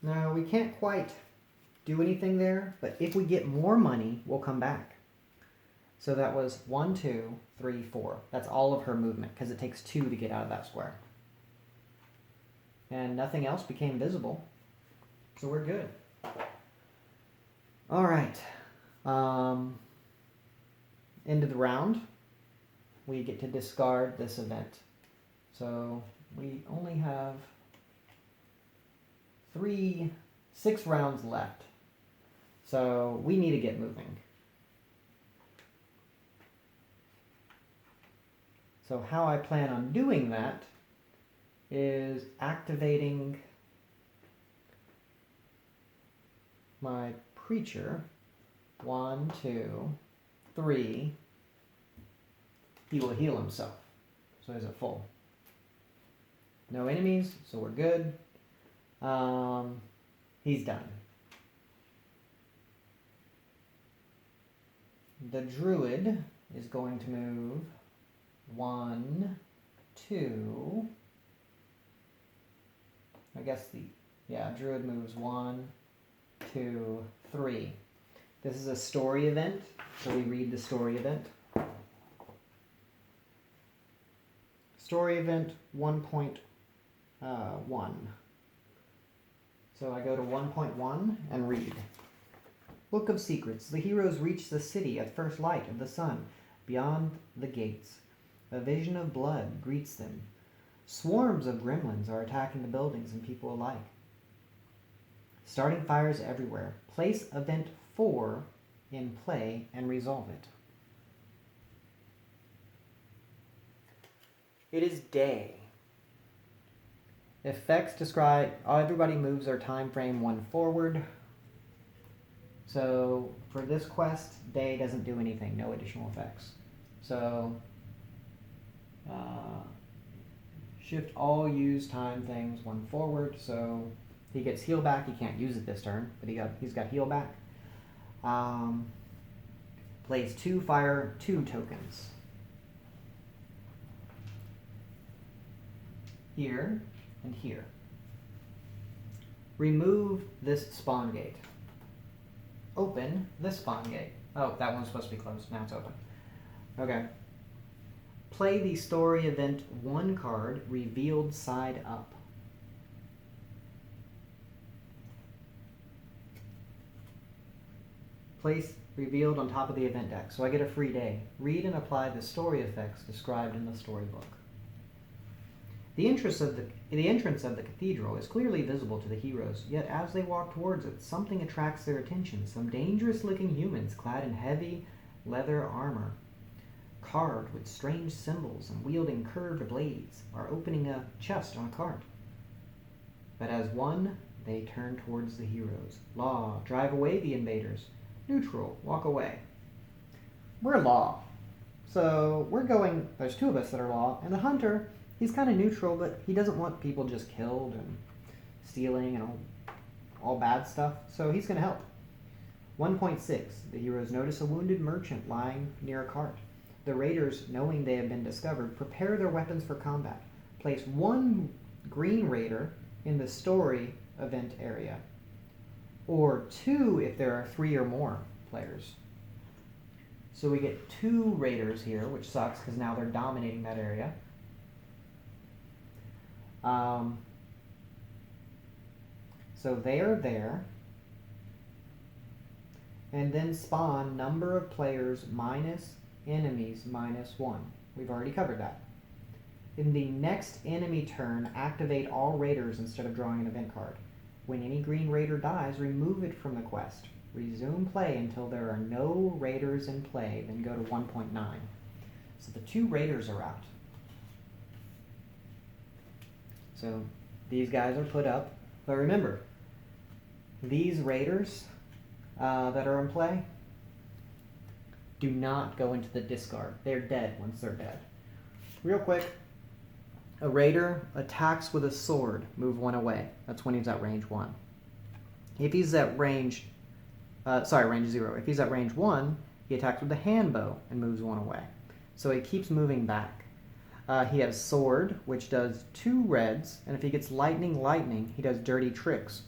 No, we can't quite do anything there, but if we get more money, we'll come back. So that was 1, 2, 3, 4. That's all of her movement, because it takes 2 to get out of that square. And nothing else became visible. So we're good. All right. End of the round. We get to discard this event. So we only have 6 rounds left. So we need to get moving. So how I plan on doing that is activating my preacher. 1, 2, 3. He will heal himself. So he's at full. No enemies, so we're good. He's done. The druid is going to move 1, 2. I guess druid moves 1, 2, 3. This is a story event, so we read the story event. Story event 1.1. So I go to 1.1 and read. Book of Secrets. The heroes reach the city at first light of the sun. Beyond the gates, a vision of blood greets them. Swarms of gremlins are attacking the buildings and people alike. Starting fires everywhere. Place event 4 in play and resolve it. It is day. Effects describe everybody moves their time frame one forward. So for this quest, day doesn't do anything, no additional effects. So shift all used time things one forward. So he gets heal back. He can't use it this turn, but he's got heal back. Plays 2 fire 2 tokens. Here and here. Remove this spawn gate. Open this spawn gate. Oh, that one's supposed to be closed. Now it's open. Okay. Play the story event 1 card, revealed side up. Place revealed on top of the event deck. So I get a free day. Read and apply the story effects described in the storybook. The entrance of the cathedral is clearly visible to the heroes, yet as they walk towards it, something attracts their attention. Some dangerous-looking humans clad in heavy leather armor, carved with strange symbols and wielding curved blades, are opening a chest on a cart. But as one, they turn towards the heroes. Law, drive away the invaders. Neutral, walk away. We're Law. So we're going, there's 2 of us that are Law, and the Hunter, he's kind of neutral, but he doesn't want people just killed and stealing and all bad stuff, so he's going to help. 1.6, the heroes notice a wounded merchant lying near a cart. The raiders, knowing they have been discovered, prepare their weapons for combat. Place 1 green raider in the story event area, or 2 if there are 3 or more players. So we get 2 raiders here, which sucks because now they're dominating that area. So they are there. And then spawn number of players minus enemies minus 1. We've already covered that. In the next enemy turn, activate all raiders instead of drawing an event card. When any green raider dies, remove it from the quest. Resume play until there are no raiders in play, then go to 1.9. So the 2 raiders are out. So these guys are put up. But remember, these raiders that are in play do not go into the discard. They're dead once they're dead. Real quick, a raider attacks with a sword, move 1 away. That's when he's at range 1. If he's at range, range 0. If he's at range 1, he attacks with a hand bow and moves 1 away. So he keeps moving back. He has sword, which does 2 reds, and if he gets lightning, he does dirty tricks,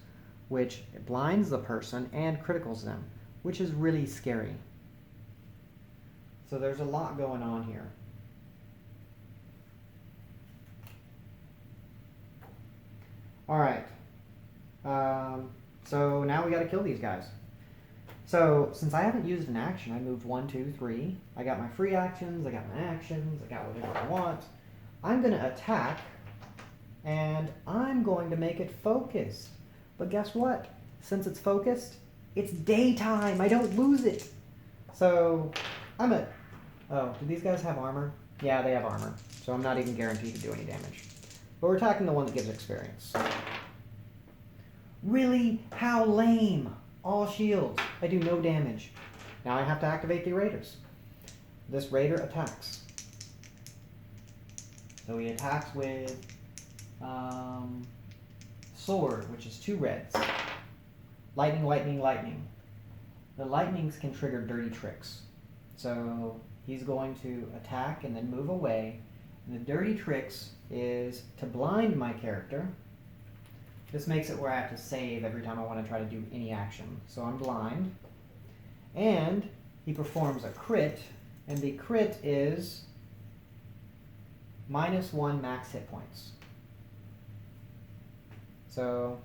which blinds the person and criticals them, which is really scary. So there's a lot going on here. Alright. So now we gotta kill these guys. So since I haven't used an action, I moved 1, 2, 3. I got my free actions, I got my actions, I got whatever I want. I'm gonna attack, and I'm going to make it focused. But guess what? Since it's focused, it's daytime. I don't lose it. So I'm at... Oh, do these guys have armor? Yeah, they have armor. So I'm not even guaranteed to do any damage. But we're attacking the one that gives experience. Really? How lame. All shields. I do no damage. Now I have to activate the raiders. This raider attacks. So he attacks with sword, which is 2 reds. Lightning. The lightnings can trigger dirty tricks. So he's going to attack and then move away. And the dirty tricks is to blind my character. This makes it where I have to save every time I want to try to do any action. So I'm blind. And he performs a crit, and the crit is -1 max hit points. So,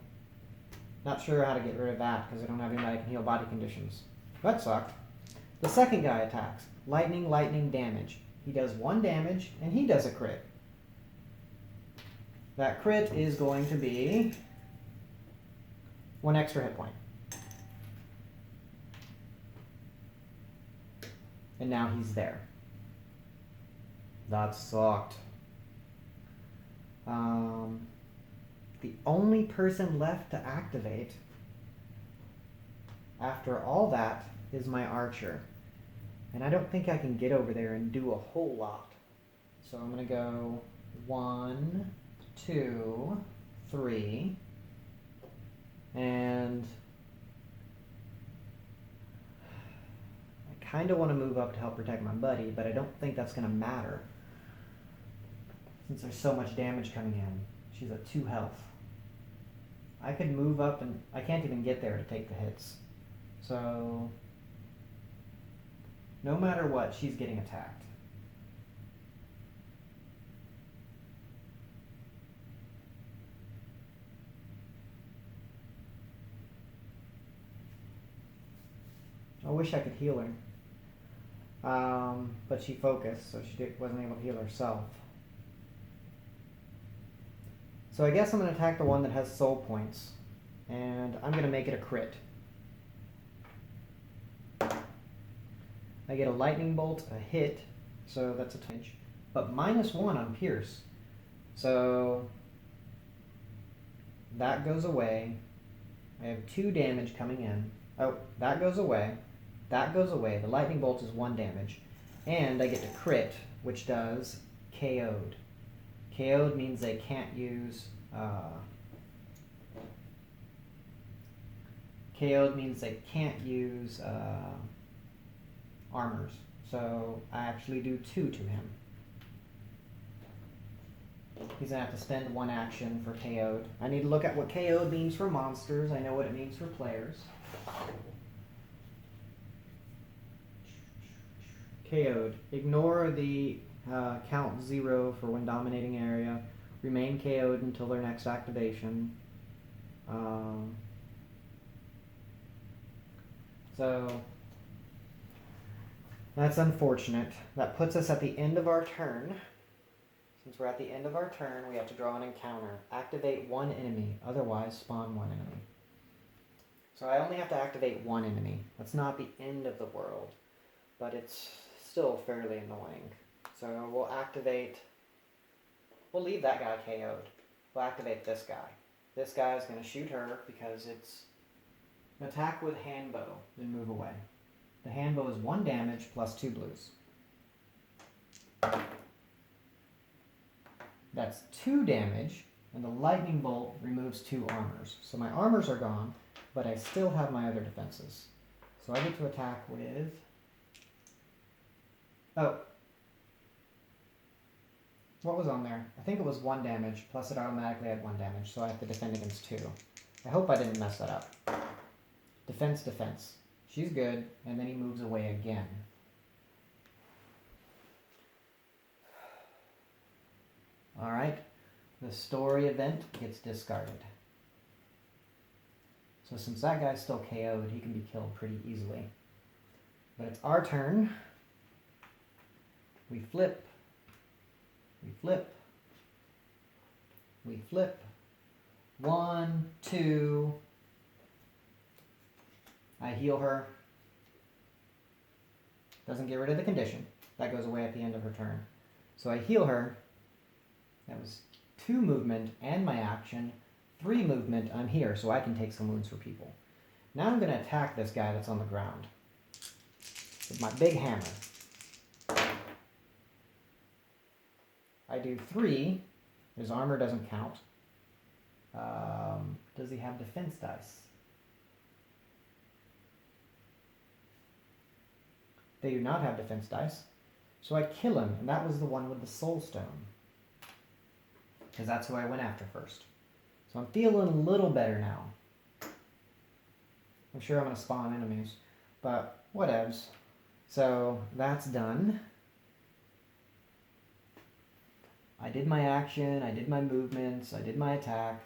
not sure how to get rid of that because I don't have anybody that can heal body conditions. That sucked. The second guy attacks. Lightning damage. He does 1 damage, and he does a crit. That crit is going to be 1 extra hit point. And now he's there. That sucked. The only person left to activate after all that is my archer. And I don't think I can get over there and do a whole lot. So I'm going to go 1, 2, 3. And I kind of want to move up to help protect my buddy, but I don't think that's going to matter. Since there's so much damage coming in. She's at 2 health. I could move up and I can't even get there to take the hits. So no matter what, she's getting attacked. I wish I could heal her. But she focused, so she wasn't able to heal herself. So I guess I'm going to attack the one that has soul points. And I'm going to make it a crit. I get a lightning bolt, a hit, so that's a touch. But -1 on Pierce. So that goes away. I have 2 damage coming in. Oh, that goes away. That goes away. The lightning bolt is 1 damage. And I get to crit, which does KO'd. KO'd means they can't use... KO'd means they can't use armors. So I actually do 2 to him. He's going to have to spend 1 action for KO'd. I need to look at what KO'd means for monsters. I know what it means for players. KO'd. Ignore the count 0 for when dominating area. Remain KO'd until their next activation. So that's unfortunate. That puts us at the end of our turn. Since we're at the end of our turn, we have to draw an encounter. Activate 1 enemy, otherwise spawn 1 enemy. So I only have to activate 1 enemy. That's not the end of the world, but it's still fairly annoying. So we'll leave that guy KO'd. We'll activate this guy. This guy is going to shoot her because it's an attack with handbow, then move away. The handbow is 1 damage plus 2 blues. That's 2 damage, and the lightning bolt removes 2 armors. So my armors are gone, but I still have my other defenses. So I get to attack with... Oh. What was on there? I think it was 1 damage, plus it automatically had 1 damage, so I have to defend against 2. I hope I didn't mess that up. Defense, defense. She's good, and then he moves away again. Alright, the story event gets discarded. So since that guy's still KO'd, he can be killed pretty easily. But it's our turn. We flip. We flip. We flip. 1, 2. I heal her. Doesn't get rid of the condition. That goes away at the end of her turn. So I heal her. That was 2 movement and my action. 3 movement. I'm here, so I can take some wounds for people. Now I'm going to attack this guy that's on the ground with my big hammer. I do 3. His armor doesn't count. Does he have defense dice? They do not have defense dice. So I kill him, and that was the one with the soul stone. Because that's who I went after first. So I'm feeling a little better now. I'm sure I'm going to spawn enemies, but whatevs. So that's done. I did my action, I did my movements, I did my attack.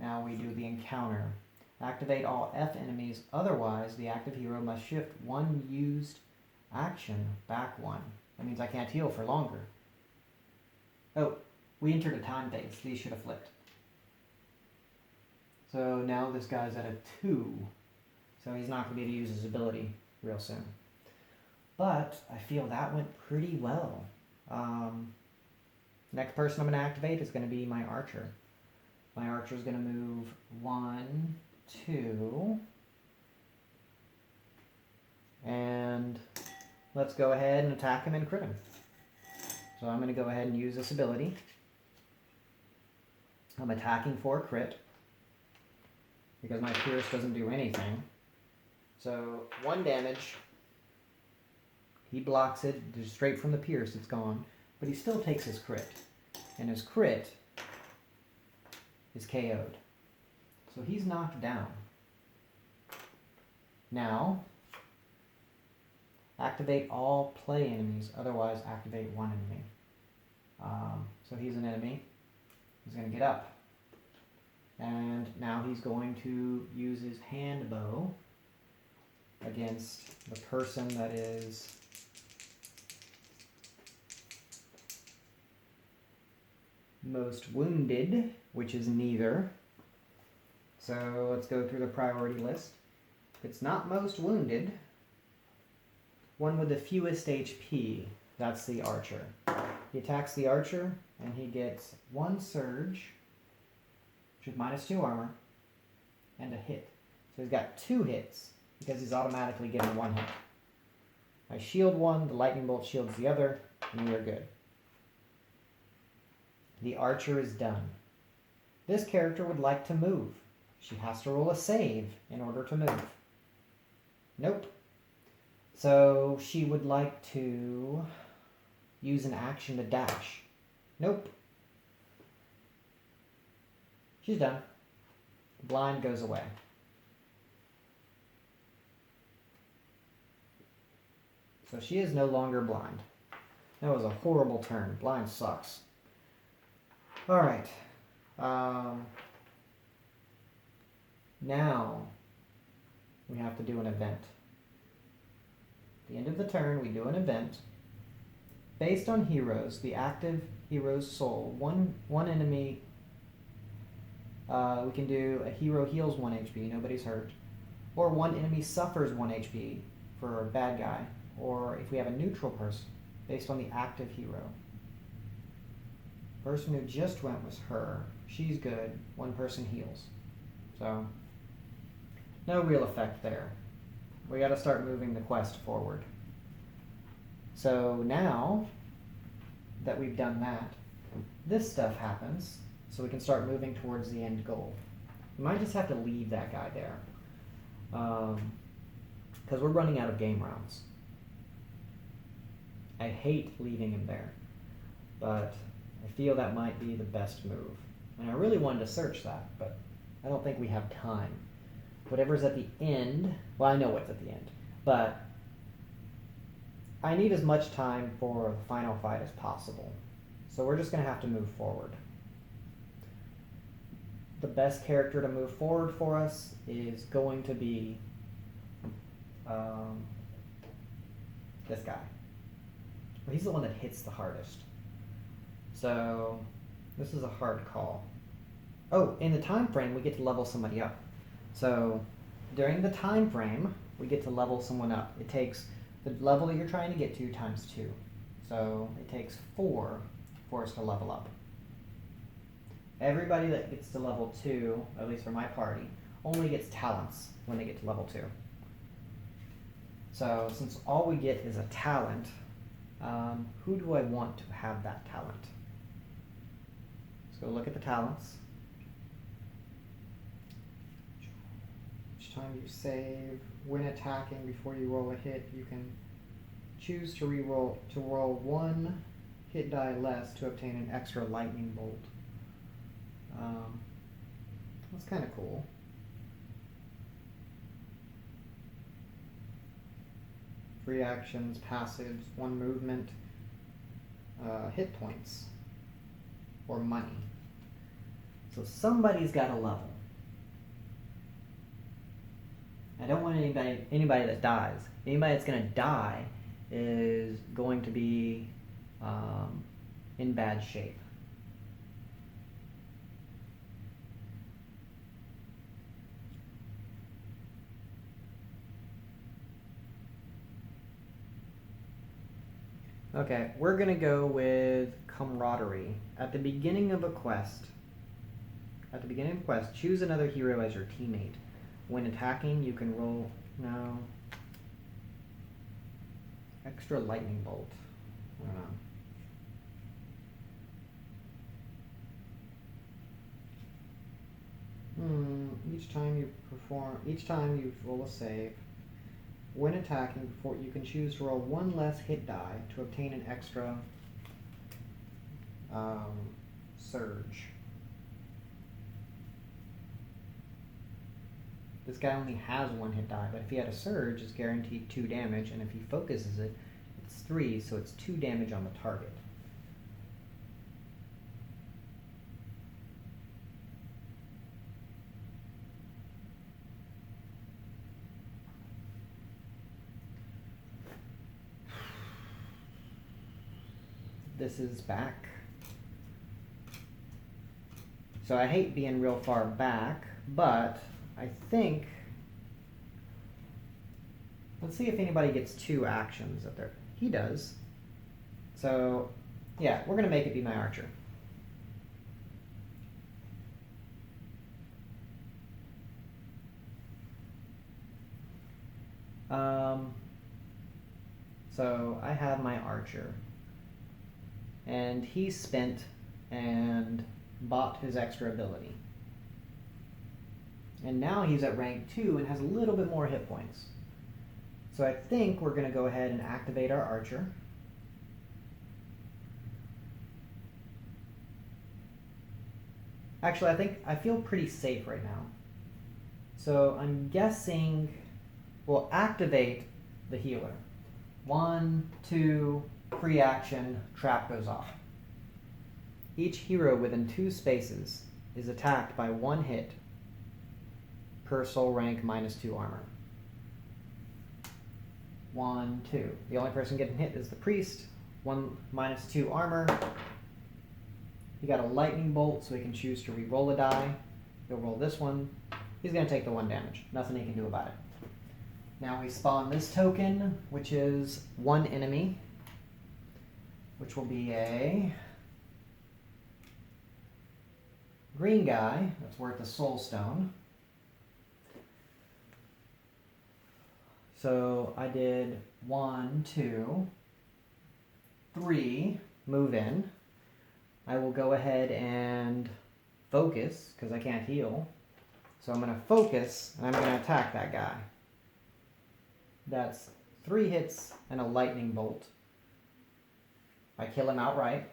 Now we do the encounter. Activate all F enemies, otherwise the active hero must shift 1 used action back 1. That means I can't heal for longer. Oh, we entered a time phase. These should have flipped. So now this guy's at a 2. So he's not going to be able to use his ability real soon. But I feel that went pretty well. Next person I'm going to activate is going to be my archer. My archer is going to move 1, 2. And let's go ahead and attack him and crit him. So I'm going to go ahead and use this ability. I'm attacking for a crit because my pierce doesn't do anything. So 1 damage. He blocks it just straight from the pierce. It's gone. But he still takes his crit. And his crit is KO'd. So he's knocked down. Now, activate all play enemies. Otherwise, activate 1 enemy. So he's an enemy. He's going to get up. And now he's going to use his hand bow against the person that is most wounded, which is neither. So let's go through the priority list. If it's not most wounded, one with the fewest HP, that's the archer. He attacks the archer, and he gets 1 surge, which is -2 armor, and a hit. So he's got 2 hits, because he's automatically getting 1 hit. I shield 1, the lightning bolt shields the other, and we are good. The archer is done. This character would like to move. She has to roll a save in order to move. Nope. So she would like to use an action to dash. Nope. She's done. Blind goes away. So she is no longer blind. That was a horrible turn. Blind sucks. Alright. Now we have to do an event. At the end of the turn, we do an event. Based on heroes, the active hero's soul, one enemy, we can do a hero heals 1 HP, nobody's hurt. Or 1 enemy suffers 1 HP for a bad guy. Or if we have a neutral person, based on the active hero. Person who just went was her. She's good. 1 person heals. So, no real effect there. We got to start moving the quest forward. So now that we've done that, this stuff happens, so we can start moving towards the end goal. We might just have to leave that guy there, because we're running out of game rounds. I hate leaving him there, but I feel that might be the best move. And I really wanted to search that, but I don't think we have time. Whatever's at the end, well, I know what's at the end, but I need as much time for the final fight as possible. So we're just going to have to move forward. The best character to move forward for us is going to be this guy. Well, he's the one that hits the hardest. So this is a hard call. Oh, in the time frame, we get to level somebody up. So during the time frame, we get to level someone up. It takes the level that you're trying to get to times 2. So it takes 4 for us to level up. Everybody that gets to level 2, at least for my party, only gets talents when they get to level 2. So since all we get is a talent, who do I want to have that talent? Let's go look at the talents. Each time you save, when attacking before you roll a hit, you can choose to roll 1 hit die less to obtain an extra lightning bolt. That's kind of cool. Free actions, passives, 1 movement, hit points, or money. So somebody's got a level. I don't want anybody that dies. Anybody that's going to die is going to be in bad shape. Okay, we're gonna go with camaraderie. At the beginning of a quest, choose another hero as your teammate. When attacking, you can roll... No. Extra lightning bolt. I don't know. Each time you roll a save. When attacking, you can choose to roll one less hit die to obtain an extra surge. This guy only has one hit die, but if he had a surge, it's guaranteed 2 damage, and if he focuses it, it's 3, so it's 2 damage on the target. This is back. So I hate being real far back, but I think... Let's see if anybody gets 2 actions up there. He does. So, yeah, we're going to make it be my archer. So I have my archer. And he spent and bought his extra ability. And now he's at rank 2 and has a little bit more hit points. So I think we're going to go ahead and activate our archer. Actually, I feel pretty safe right now. So I'm guessing we'll activate the healer. 1, 2, free action, trap goes off. Each hero within 2 spaces is attacked by 1 hit per soul rank -2 armor. 1, 2. The only person getting hit is the priest. 1 -2 armor. He got a lightning bolt, so he can choose to re-roll a die. He'll roll this one. He's going to take the 1 damage. Nothing he can do about it. Now we spawn this token, which is 1 enemy, which will be a green guy that's worth a soul stone. So I did 1, 2, 3, move in. I will go ahead and focus, because I can't heal. So I'm going to focus, and I'm going to attack that guy. That's 3 hits and a lightning bolt. I kill him outright.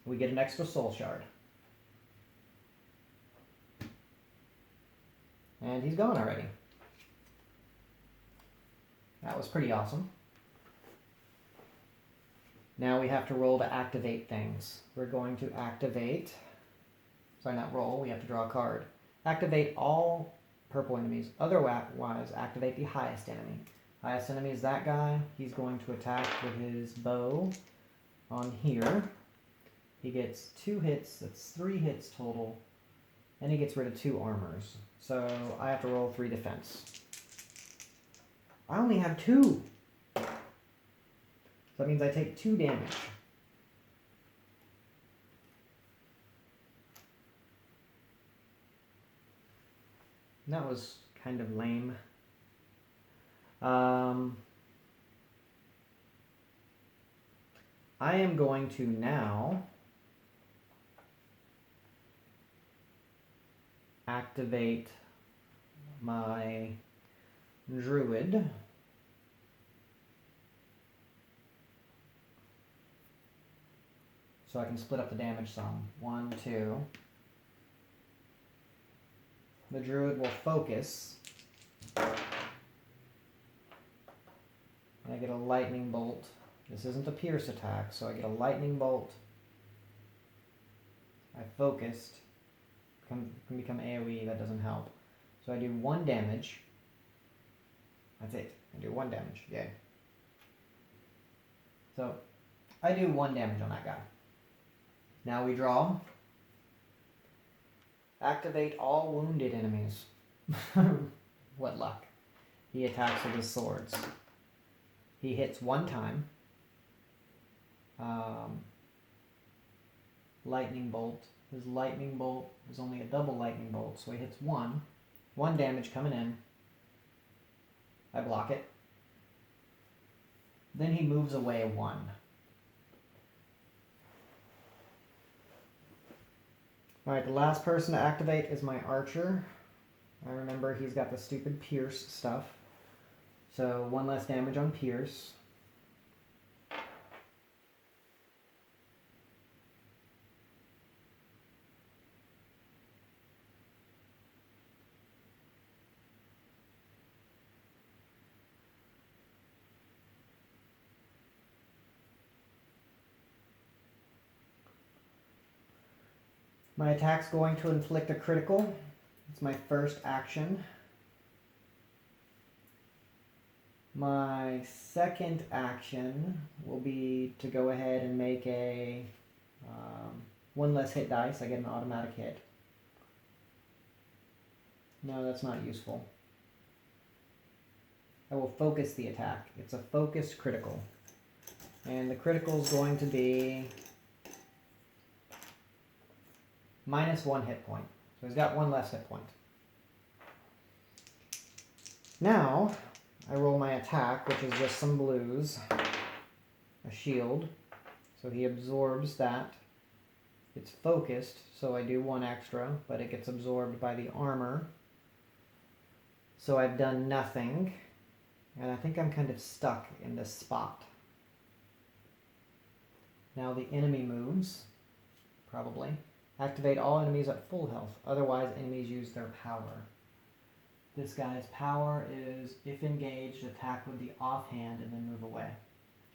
We get an extra soul shard. And he's gone already. That was pretty awesome. Now we have to roll to activate things. We're going to activate... Sorry, not roll. We have to draw a card. Activate all purple enemies. Otherwise, activate the highest enemy. Highest enemy is that guy. He's going to attack with his bow on here. He gets 2 hits. That's 3 hits total. And he gets rid of 2 armors. So I have to roll 3 defense. I only have 2. So that means I take 2 damage. And that was kind of lame. I am going to now activate my druid. So I can split up the damage some. 1, 2. The druid will focus. And I get a lightning bolt. This isn't a pierce attack, so I get a lightning bolt. I focused. Can become AoE, that doesn't help. So I do 1 damage. That's it. I do 1 damage. Yay. So I do 1 damage on that guy. Now we draw. Activate all wounded enemies. What luck. He attacks with his swords. He hits 1 time. lightning bolt. His lightning bolt is only a double lightning bolt, so he hits 1. 1 damage coming in. I block it. Then he moves away 1. Alright, the last person to activate is my archer. I remember he's got the stupid pierce stuff. So 1 less damage on pierce. My attack's going to inflict a critical. It's my first action. My second action will be to go ahead and make a 1 less hit dice. I get an automatic hit. No, that's not useful. I will focus the attack. It's a focused critical. And the critical is going to be -1 hit point. So he's got 1 less hit point. Now, I roll my attack, which is just some blues. A shield. So he absorbs that. It's focused, so I do 1 extra, but it gets absorbed by the armor. So I've done nothing. And I think I'm kind of stuck in this spot. Now the enemy moves. Probably. Activate all enemies at full health. Otherwise, enemies use their power. This guy's power is, if engaged, attack with the offhand and then move away.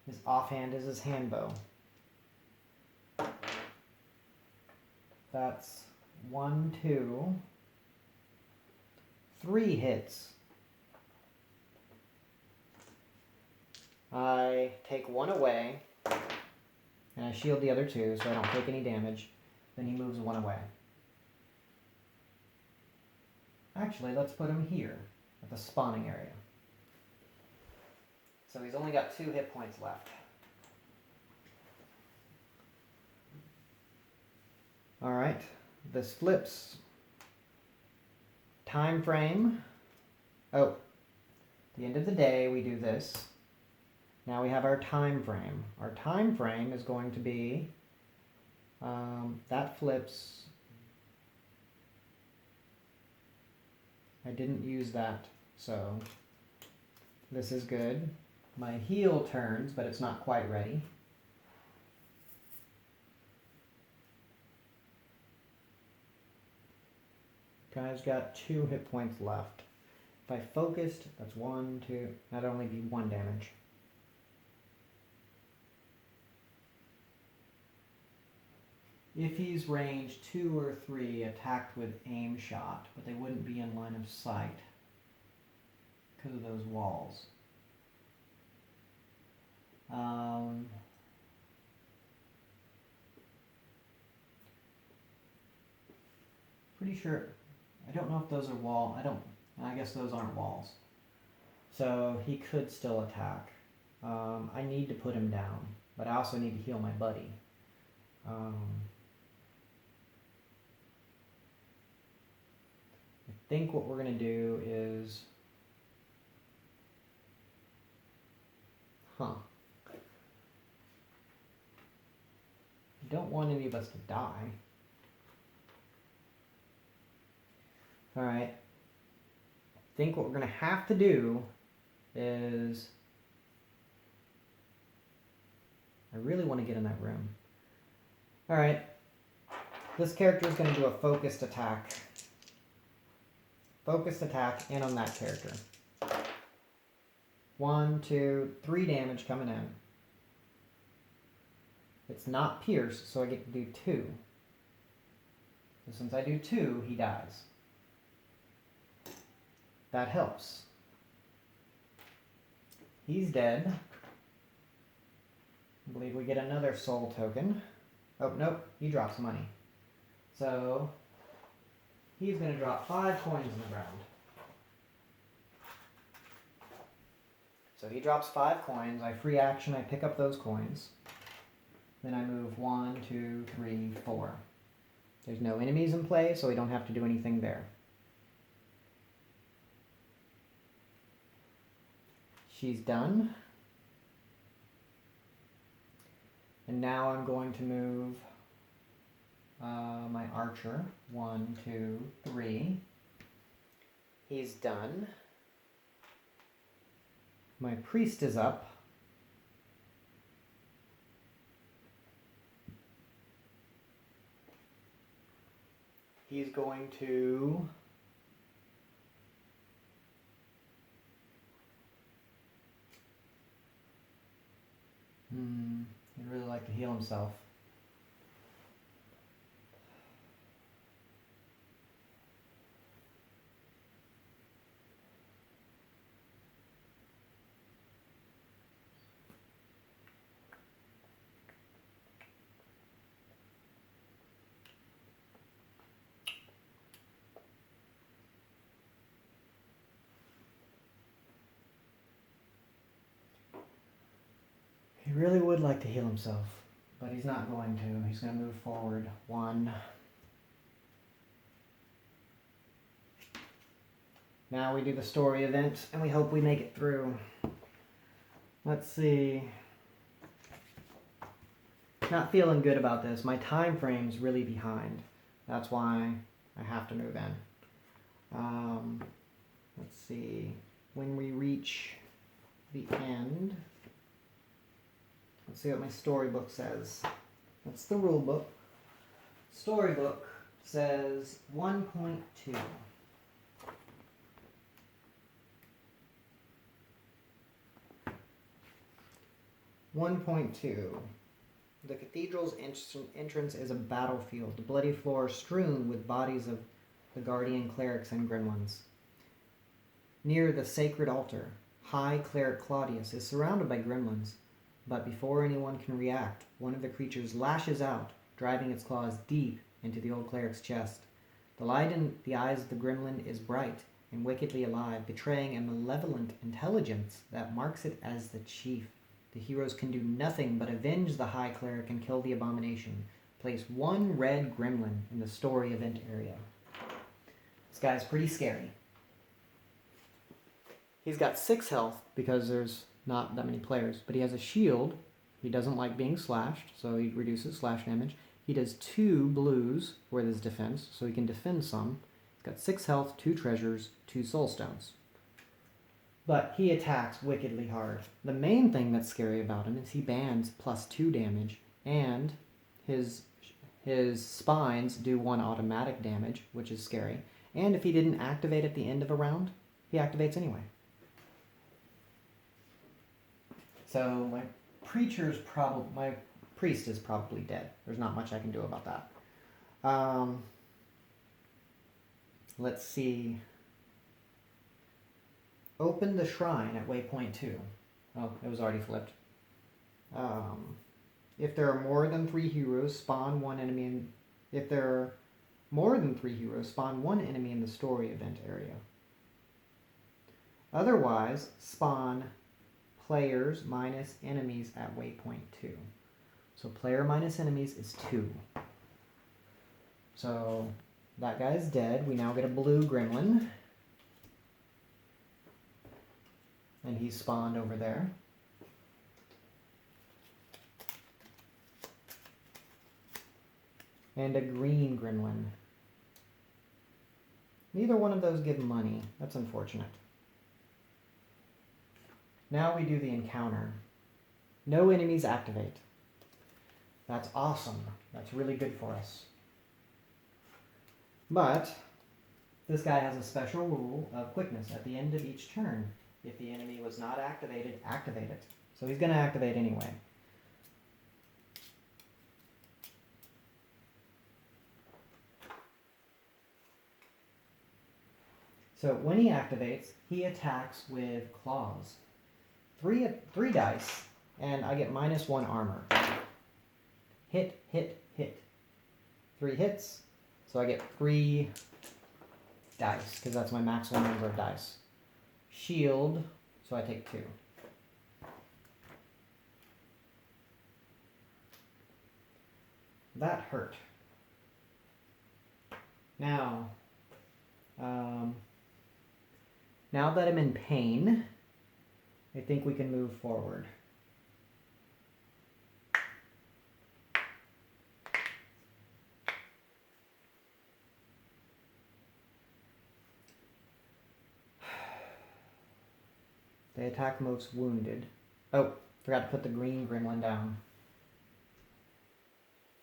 His offhand is his hand bow. That's 1, 2, 3 hits. I take 1 away, and I shield the other 2 so I don't take any damage. Then he moves 1 away. Actually, let's put him here, at the spawning area. So he's only got 2 hit points left. Alright, this flips. Time frame. Oh, at the end of the day we do this. Now we have our time frame. Our time frame is going to be, that flips. I didn't use that, so this is good. My heal turns, but it's not quite ready. Guy's got 2 hit points left. If I focused, that's 1, 2, that'd only be 1 damage. If he's range 2 or 3, attacked with aim shot, but they wouldn't be in line of sight because of those walls. Pretty sure, I don't know if those are I guess those aren't walls. So he could still attack. I need to put him down, but I also need to heal my buddy. I think what we're going to do is... I don't want any of us to die. Alright. I think what we're going to have to do is... I really want to get in that room. Alright. This character is going to do a focused attack. Focused attack in on that character. 1, 2, 3 damage coming in. It's not pierce, so I get to do 2. So since I do 2, he dies. That helps. He's dead. I believe we get another soul token. Oh, nope, he drops money. So... he's going to drop 5 coins in the ground. So he drops 5 coins. I free action. I pick up those coins. Then I move 1, 2, 3, 4. There's no enemies in play, so we don't have to do anything there. She's done. And now I'm going to move my archer. 1, 2, 3. He's done. My priest is up. He's going to he'd really like to heal himself. He really would like to heal himself, but he's not going to. He's going to move forward 1. Now we do the story event, and we hope we make it through. Let's see. Not feeling good about this. My time frame's really behind. That's why I have to move in. Let's see. When we reach the end, let's see what my storybook says. That's the rule book. Storybook says 1.2. 1.2. The cathedral's entrance is a battlefield, the bloody floor strewn with bodies of the guardian clerics and gremlins. Near the sacred altar, High Cleric Claudius is surrounded by gremlins, but before anyone can react, one of the creatures lashes out, driving its claws deep into the old cleric's chest. The light in the eyes of the gremlin is bright and wickedly alive, betraying a malevolent intelligence that marks it as the chief. The heroes can do nothing but avenge the High Cleric and kill the abomination. Place 1 red gremlin in the story event area. This guy's pretty scary. He's got 6 health because there's not that many players, but he has a shield. He doesn't like being slashed, so he reduces slash damage. He does 2 blues for his defense, so he can defend some. He's got 6 health, 2 treasures, 2 soul stones. But he attacks wickedly hard. The main thing that's scary about him is he bans +2 damage, and his spines do 1 automatic damage, which is scary. And if he didn't activate at the end of a round, he activates anyway. So my priest is probably dead. There's not much I can do about that. Let's see. Open the shrine at waypoint 2. Oh, it was already flipped. If there are more than 3 heroes, spawn 1 enemy if there are more than 3 heroes, spawn 1 enemy in the story event area. Otherwise, spawn players minus enemies at waypoint 2. So player minus enemies is 2. So that guy's dead. We now get a blue gremlin. And he's spawned over there. And a green gremlin. Neither one of those give money. That's unfortunate. Now we do the encounter. No enemies activate. That's awesome. That's really good for us. But this guy has a special rule of quickness at the end of each turn. If the enemy was not activated, activate it. So he's going to activate anyway. So when he activates, he attacks with claws. 3 dice, and I get -1 armor. Hit, hit, hit. 3 hits, so I get 3 dice, because that's my maximum number of dice. Shield, so I take 2. that hurt. Now, now that I'm in pain, I think we can move forward. The attack moves wounded. Oh, forgot to put the green gremlin down.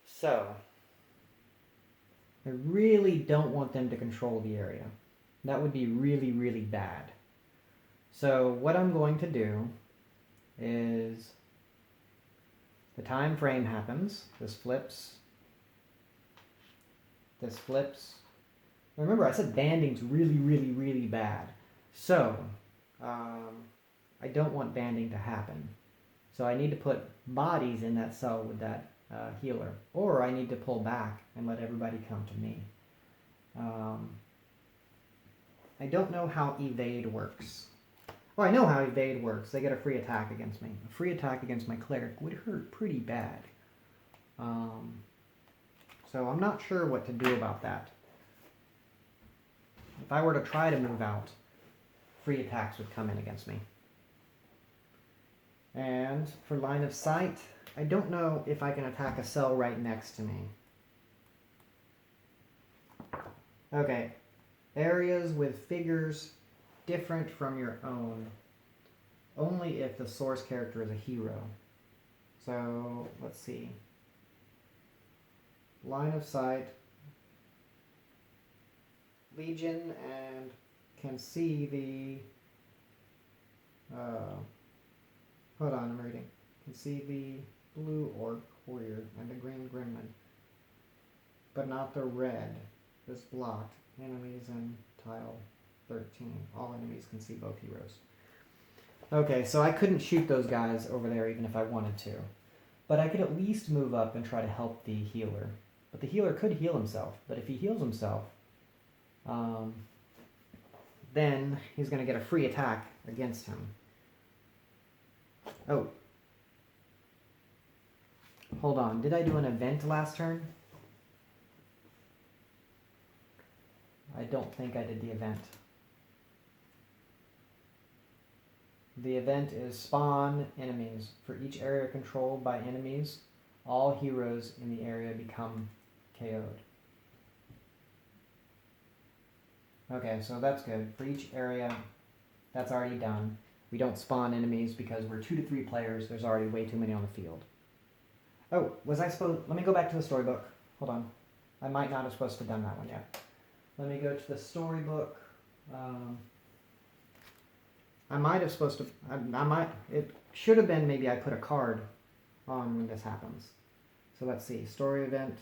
So, I really don't want them to control the area. That would be really, really bad. So what I'm going to do is the time frame happens. This flips. This flips. Remember, I said banding's really, really, really bad. So, I don't want banding to happen. So I need to put bodies in that cell with that healer. Or I need to pull back and let everybody come to me. I don't know how evade works. Well, I know how evade works. They get a free attack against me. A free attack against my cleric would hurt pretty bad. So I'm not sure what to do about that. If I were to try to move out, free attacks would come in against me. And for line of sight, I don't know if I can attack a cell right next to me. Okay. Areas with figures different from your own. Only if the source character is a hero. So, let's see. Line of sight. Legion and can see the... hold on, I'm reading. Can see the blue orc warrior and the green gremlin. But not the red. Is blocked. Enemies in tile 13. All enemies can see both heroes. Okay, so I couldn't shoot those guys over there even if I wanted to. But I could at least move up and try to help the healer. But the healer could heal himself. But if he heals himself, then he's going to get a free attack against him. Oh. Hold on. Did I do an event last turn? I don't think I did the event. The event is spawn enemies. For each area controlled by enemies, all heroes in the area become KO'd. Okay, so that's good. For each area, that's already done. We don't spawn enemies because we're 2 to 3 players. There's already way too many on the field. Oh, was I supposed... Let me go back to the storybook. Hold on. I might not have supposed to have done that one yet. Let me go to the storybook. I might have supposed to... It should have been maybe I put a card on when this happens. So let's see. Story event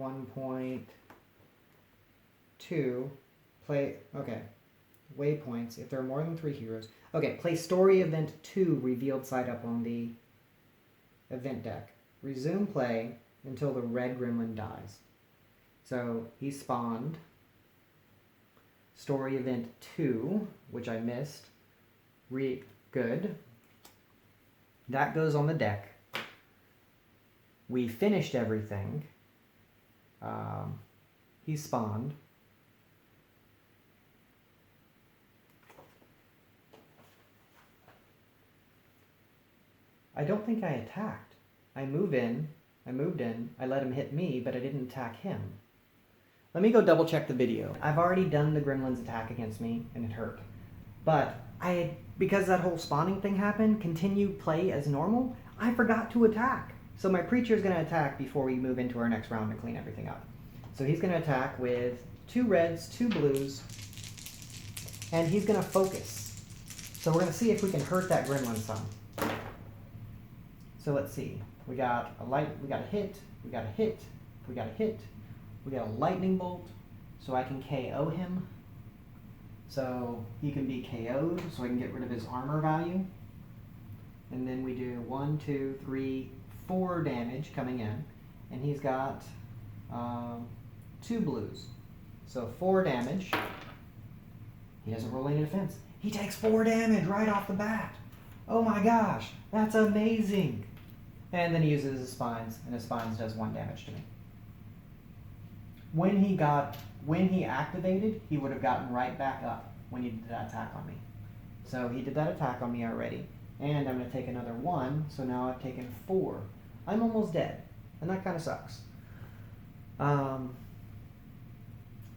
1.2. Play... Okay. Waypoints. If there are more than 3 heroes. Okay. Play story event 2 revealed side up on the event deck. Resume play until the red gremlin dies. So he spawned. Story event 2, which I missed. Good. That goes on the deck. We finished everything. He spawned. I don't think I attacked. I moved in, I let him hit me, but I didn't attack him. Let me go double check the video. I've already done the gremlin's attack against me, and it hurt. But because that whole spawning thing happened, continue play as normal, I forgot to attack. So my preacher's going to attack before we move into our next round and clean everything up. So he's going to attack with 2 reds, 2 blues, and he's going to focus. So we're going to see if we can hurt that gremlin some. So let's see. We got a hit, we got a hit, we got a hit, we got a lightning bolt, so I can KO him. So he can be KO'd, so I can get rid of his armor value. And then we do 1, 2, 3, 4 damage coming in. And he's got 2 blues. So 4 damage. He doesn't roll any defense. He takes 4 damage right off the bat. Oh my gosh, that's amazing. And then he uses his spines, and his spines does 1 damage to me. When he activated, he would have gotten right back up when he did that attack on me. So he did that attack on me already. And I'm going to take another 1, so now I've taken 4. I'm almost dead, and that kind of sucks.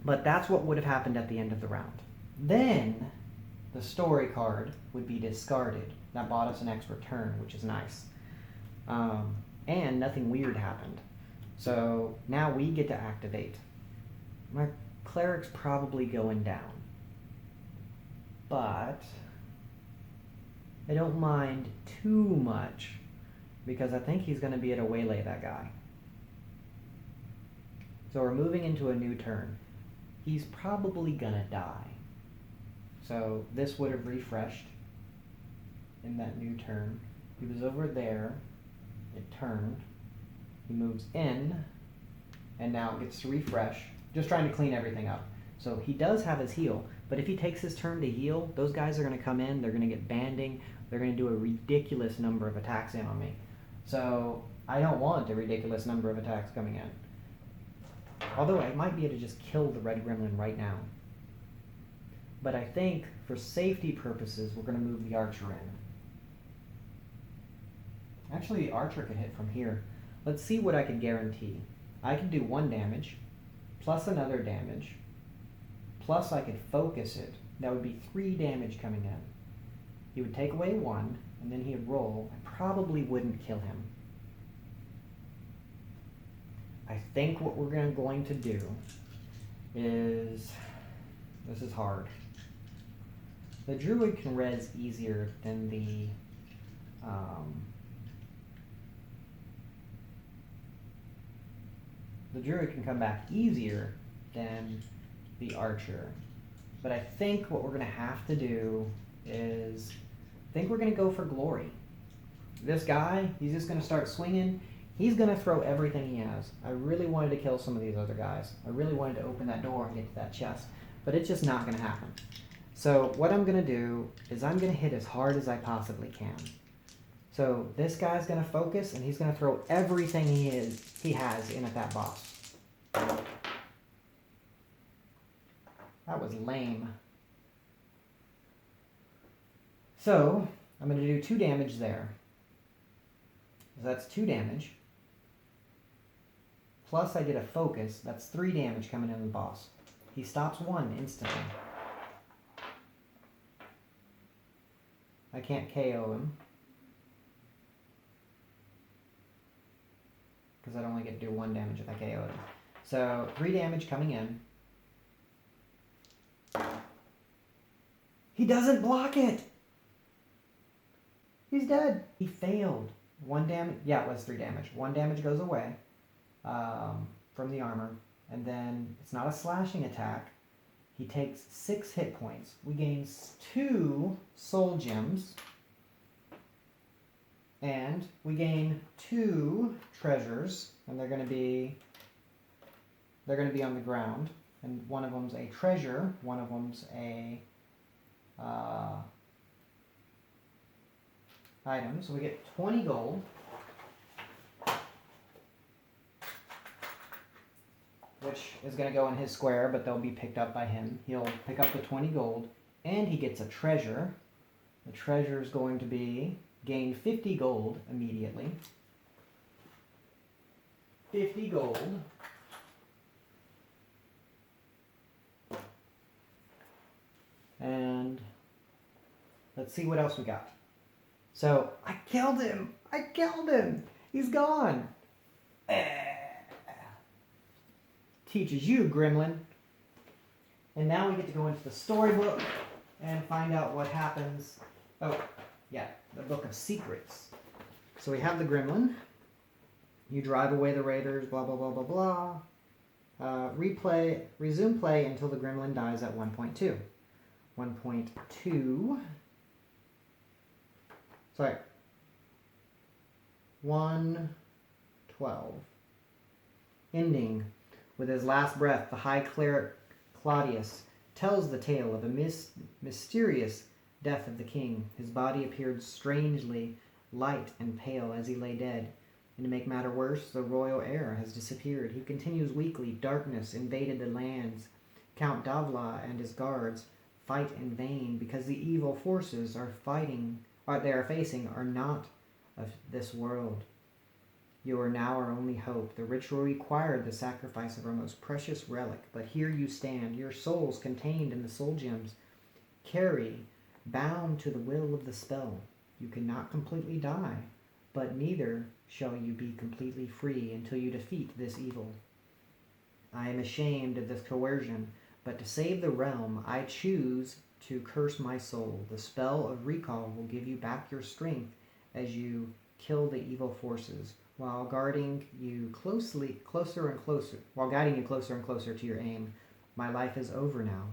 But that's what would have happened at the end of the round. Then the story card would be discarded. That bought us an extra turn, which is nice. And nothing weird happened. So now we get to activate. My cleric's probably going down. But I don't mind too much because I think he's going to be able to waylay that guy. So we're moving into a new turn. He's probably going to die. So this would have refreshed in that new turn. He was over there. It turned. He moves in. And now it gets to refresh. Just trying to clean everything up. So he does have his heal. But if he takes his turn to heal, those guys are going to come in. They're going to get banding. They're going to do a ridiculous number of attacks in on me. So I don't want a ridiculous number of attacks coming in. Although I might be able to just kill the red gremlin right now. But I think for safety purposes, we're going to move the archer in. Actually, the archer could hit from here. Let's see what I could guarantee. I could do 1 damage, plus another damage, plus I could focus it. That would be 3 damage coming in. He would take away 1, and then he'd roll. I probably wouldn't kill him. I think what we're going to do is... This is hard. The druid can res easier than the... The druid can come back easier than the archer. But I think what we're going to have to do is... I think we're going to go for glory. This guy, he's just going to start swinging. He's going to throw everything he has. I really wanted to kill some of these other guys. I really wanted to open that door and get to that chest. But it's just not going to happen. So what I'm going to do is I'm going to hit as hard as I possibly can. So this guy's going to focus, and he's going to throw everything he has in at that boss. That was lame. So I'm going to do 2 damage there. So that's 2 damage. Plus I get a focus. That's 3 damage coming in the boss. He stops 1 instantly. I can't KO him. Because I'd only get to do 1 damage if I KO him. So 3 damage coming in. He doesn't block it! He's dead. He failed. 1 damage. Yeah, it was 3 damage. 1 damage goes away from the armor. And then it's not a slashing attack. He takes 6 hit points. We gain 2 soul gems. And we gain 2 treasures. And they're going to be on the ground. And one of them's a treasure. One of them's a item. So we get 20 gold. Which is going to go in his square, but they'll be picked up by him. He'll pick up the 20 gold, and he gets a treasure. The treasure is going to be gain 50 gold immediately. 50 gold. And let's see what else we got. So, I killed him! I killed him! He's gone! Teaches you, gremlin. And now we get to go into the storybook and find out what happens. Oh, yeah, the Book of Secrets. So we have the gremlin. You drive away the raiders, blah, blah, blah, blah, blah. Resume play until the gremlin dies at 1.2. 1.2. Sorry. 1:12. Ending. With his last breath, the High Cleric Claudius tells the tale of a mysterious death of the king. His body appeared strangely light and pale as he lay dead. And to make matter worse, the royal heir has disappeared. He continues weakly. Darkness invaded the lands. Count Davla and his guards fight in vain because the evil forces they are facing are not of this world. You are now our only hope. The ritual required the sacrifice of our most precious relic, but here you stand, your souls contained in the soul gems. Carry, bound to the will of the spell. You cannot completely die, but neither shall you be completely free until you defeat this evil. I am ashamed of this coercion, but to save the realm, I choose to curse my soul. The spell of recall will give you back your strength as you kill the evil forces, while guiding you closer and closer to your aim. My life is over now,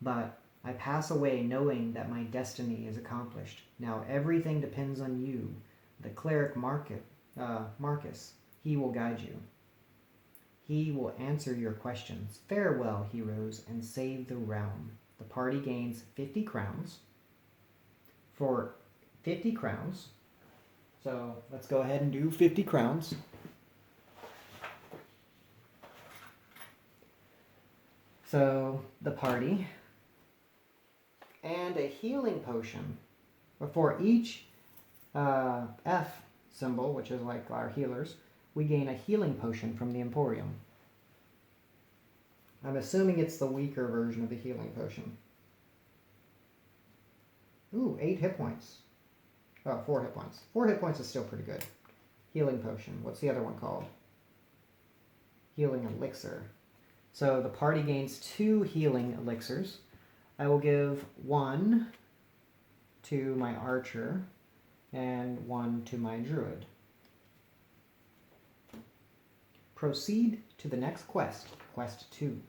but I pass away knowing that my destiny is accomplished. Now everything depends on you, the cleric Marcus. He will guide you. He will answer your questions. Farewell, heroes, and save the realm. The party gains 50 crowns. For 50 crowns, so let's go ahead and do 50 crowns. So the party, and a healing potion. For each F symbol, which is like our healers, we gain a healing potion from the Emporium. I'm assuming it's the weaker version of the healing potion. Ooh, 8 hit points. Oh, 4 hit points. 4 hit points is still pretty good. Healing potion. What's the other one called? Healing elixir. So the party gains 2 healing elixirs. I will give 1 to my archer and 1 to my druid. Proceed to the next quest, Quest 2.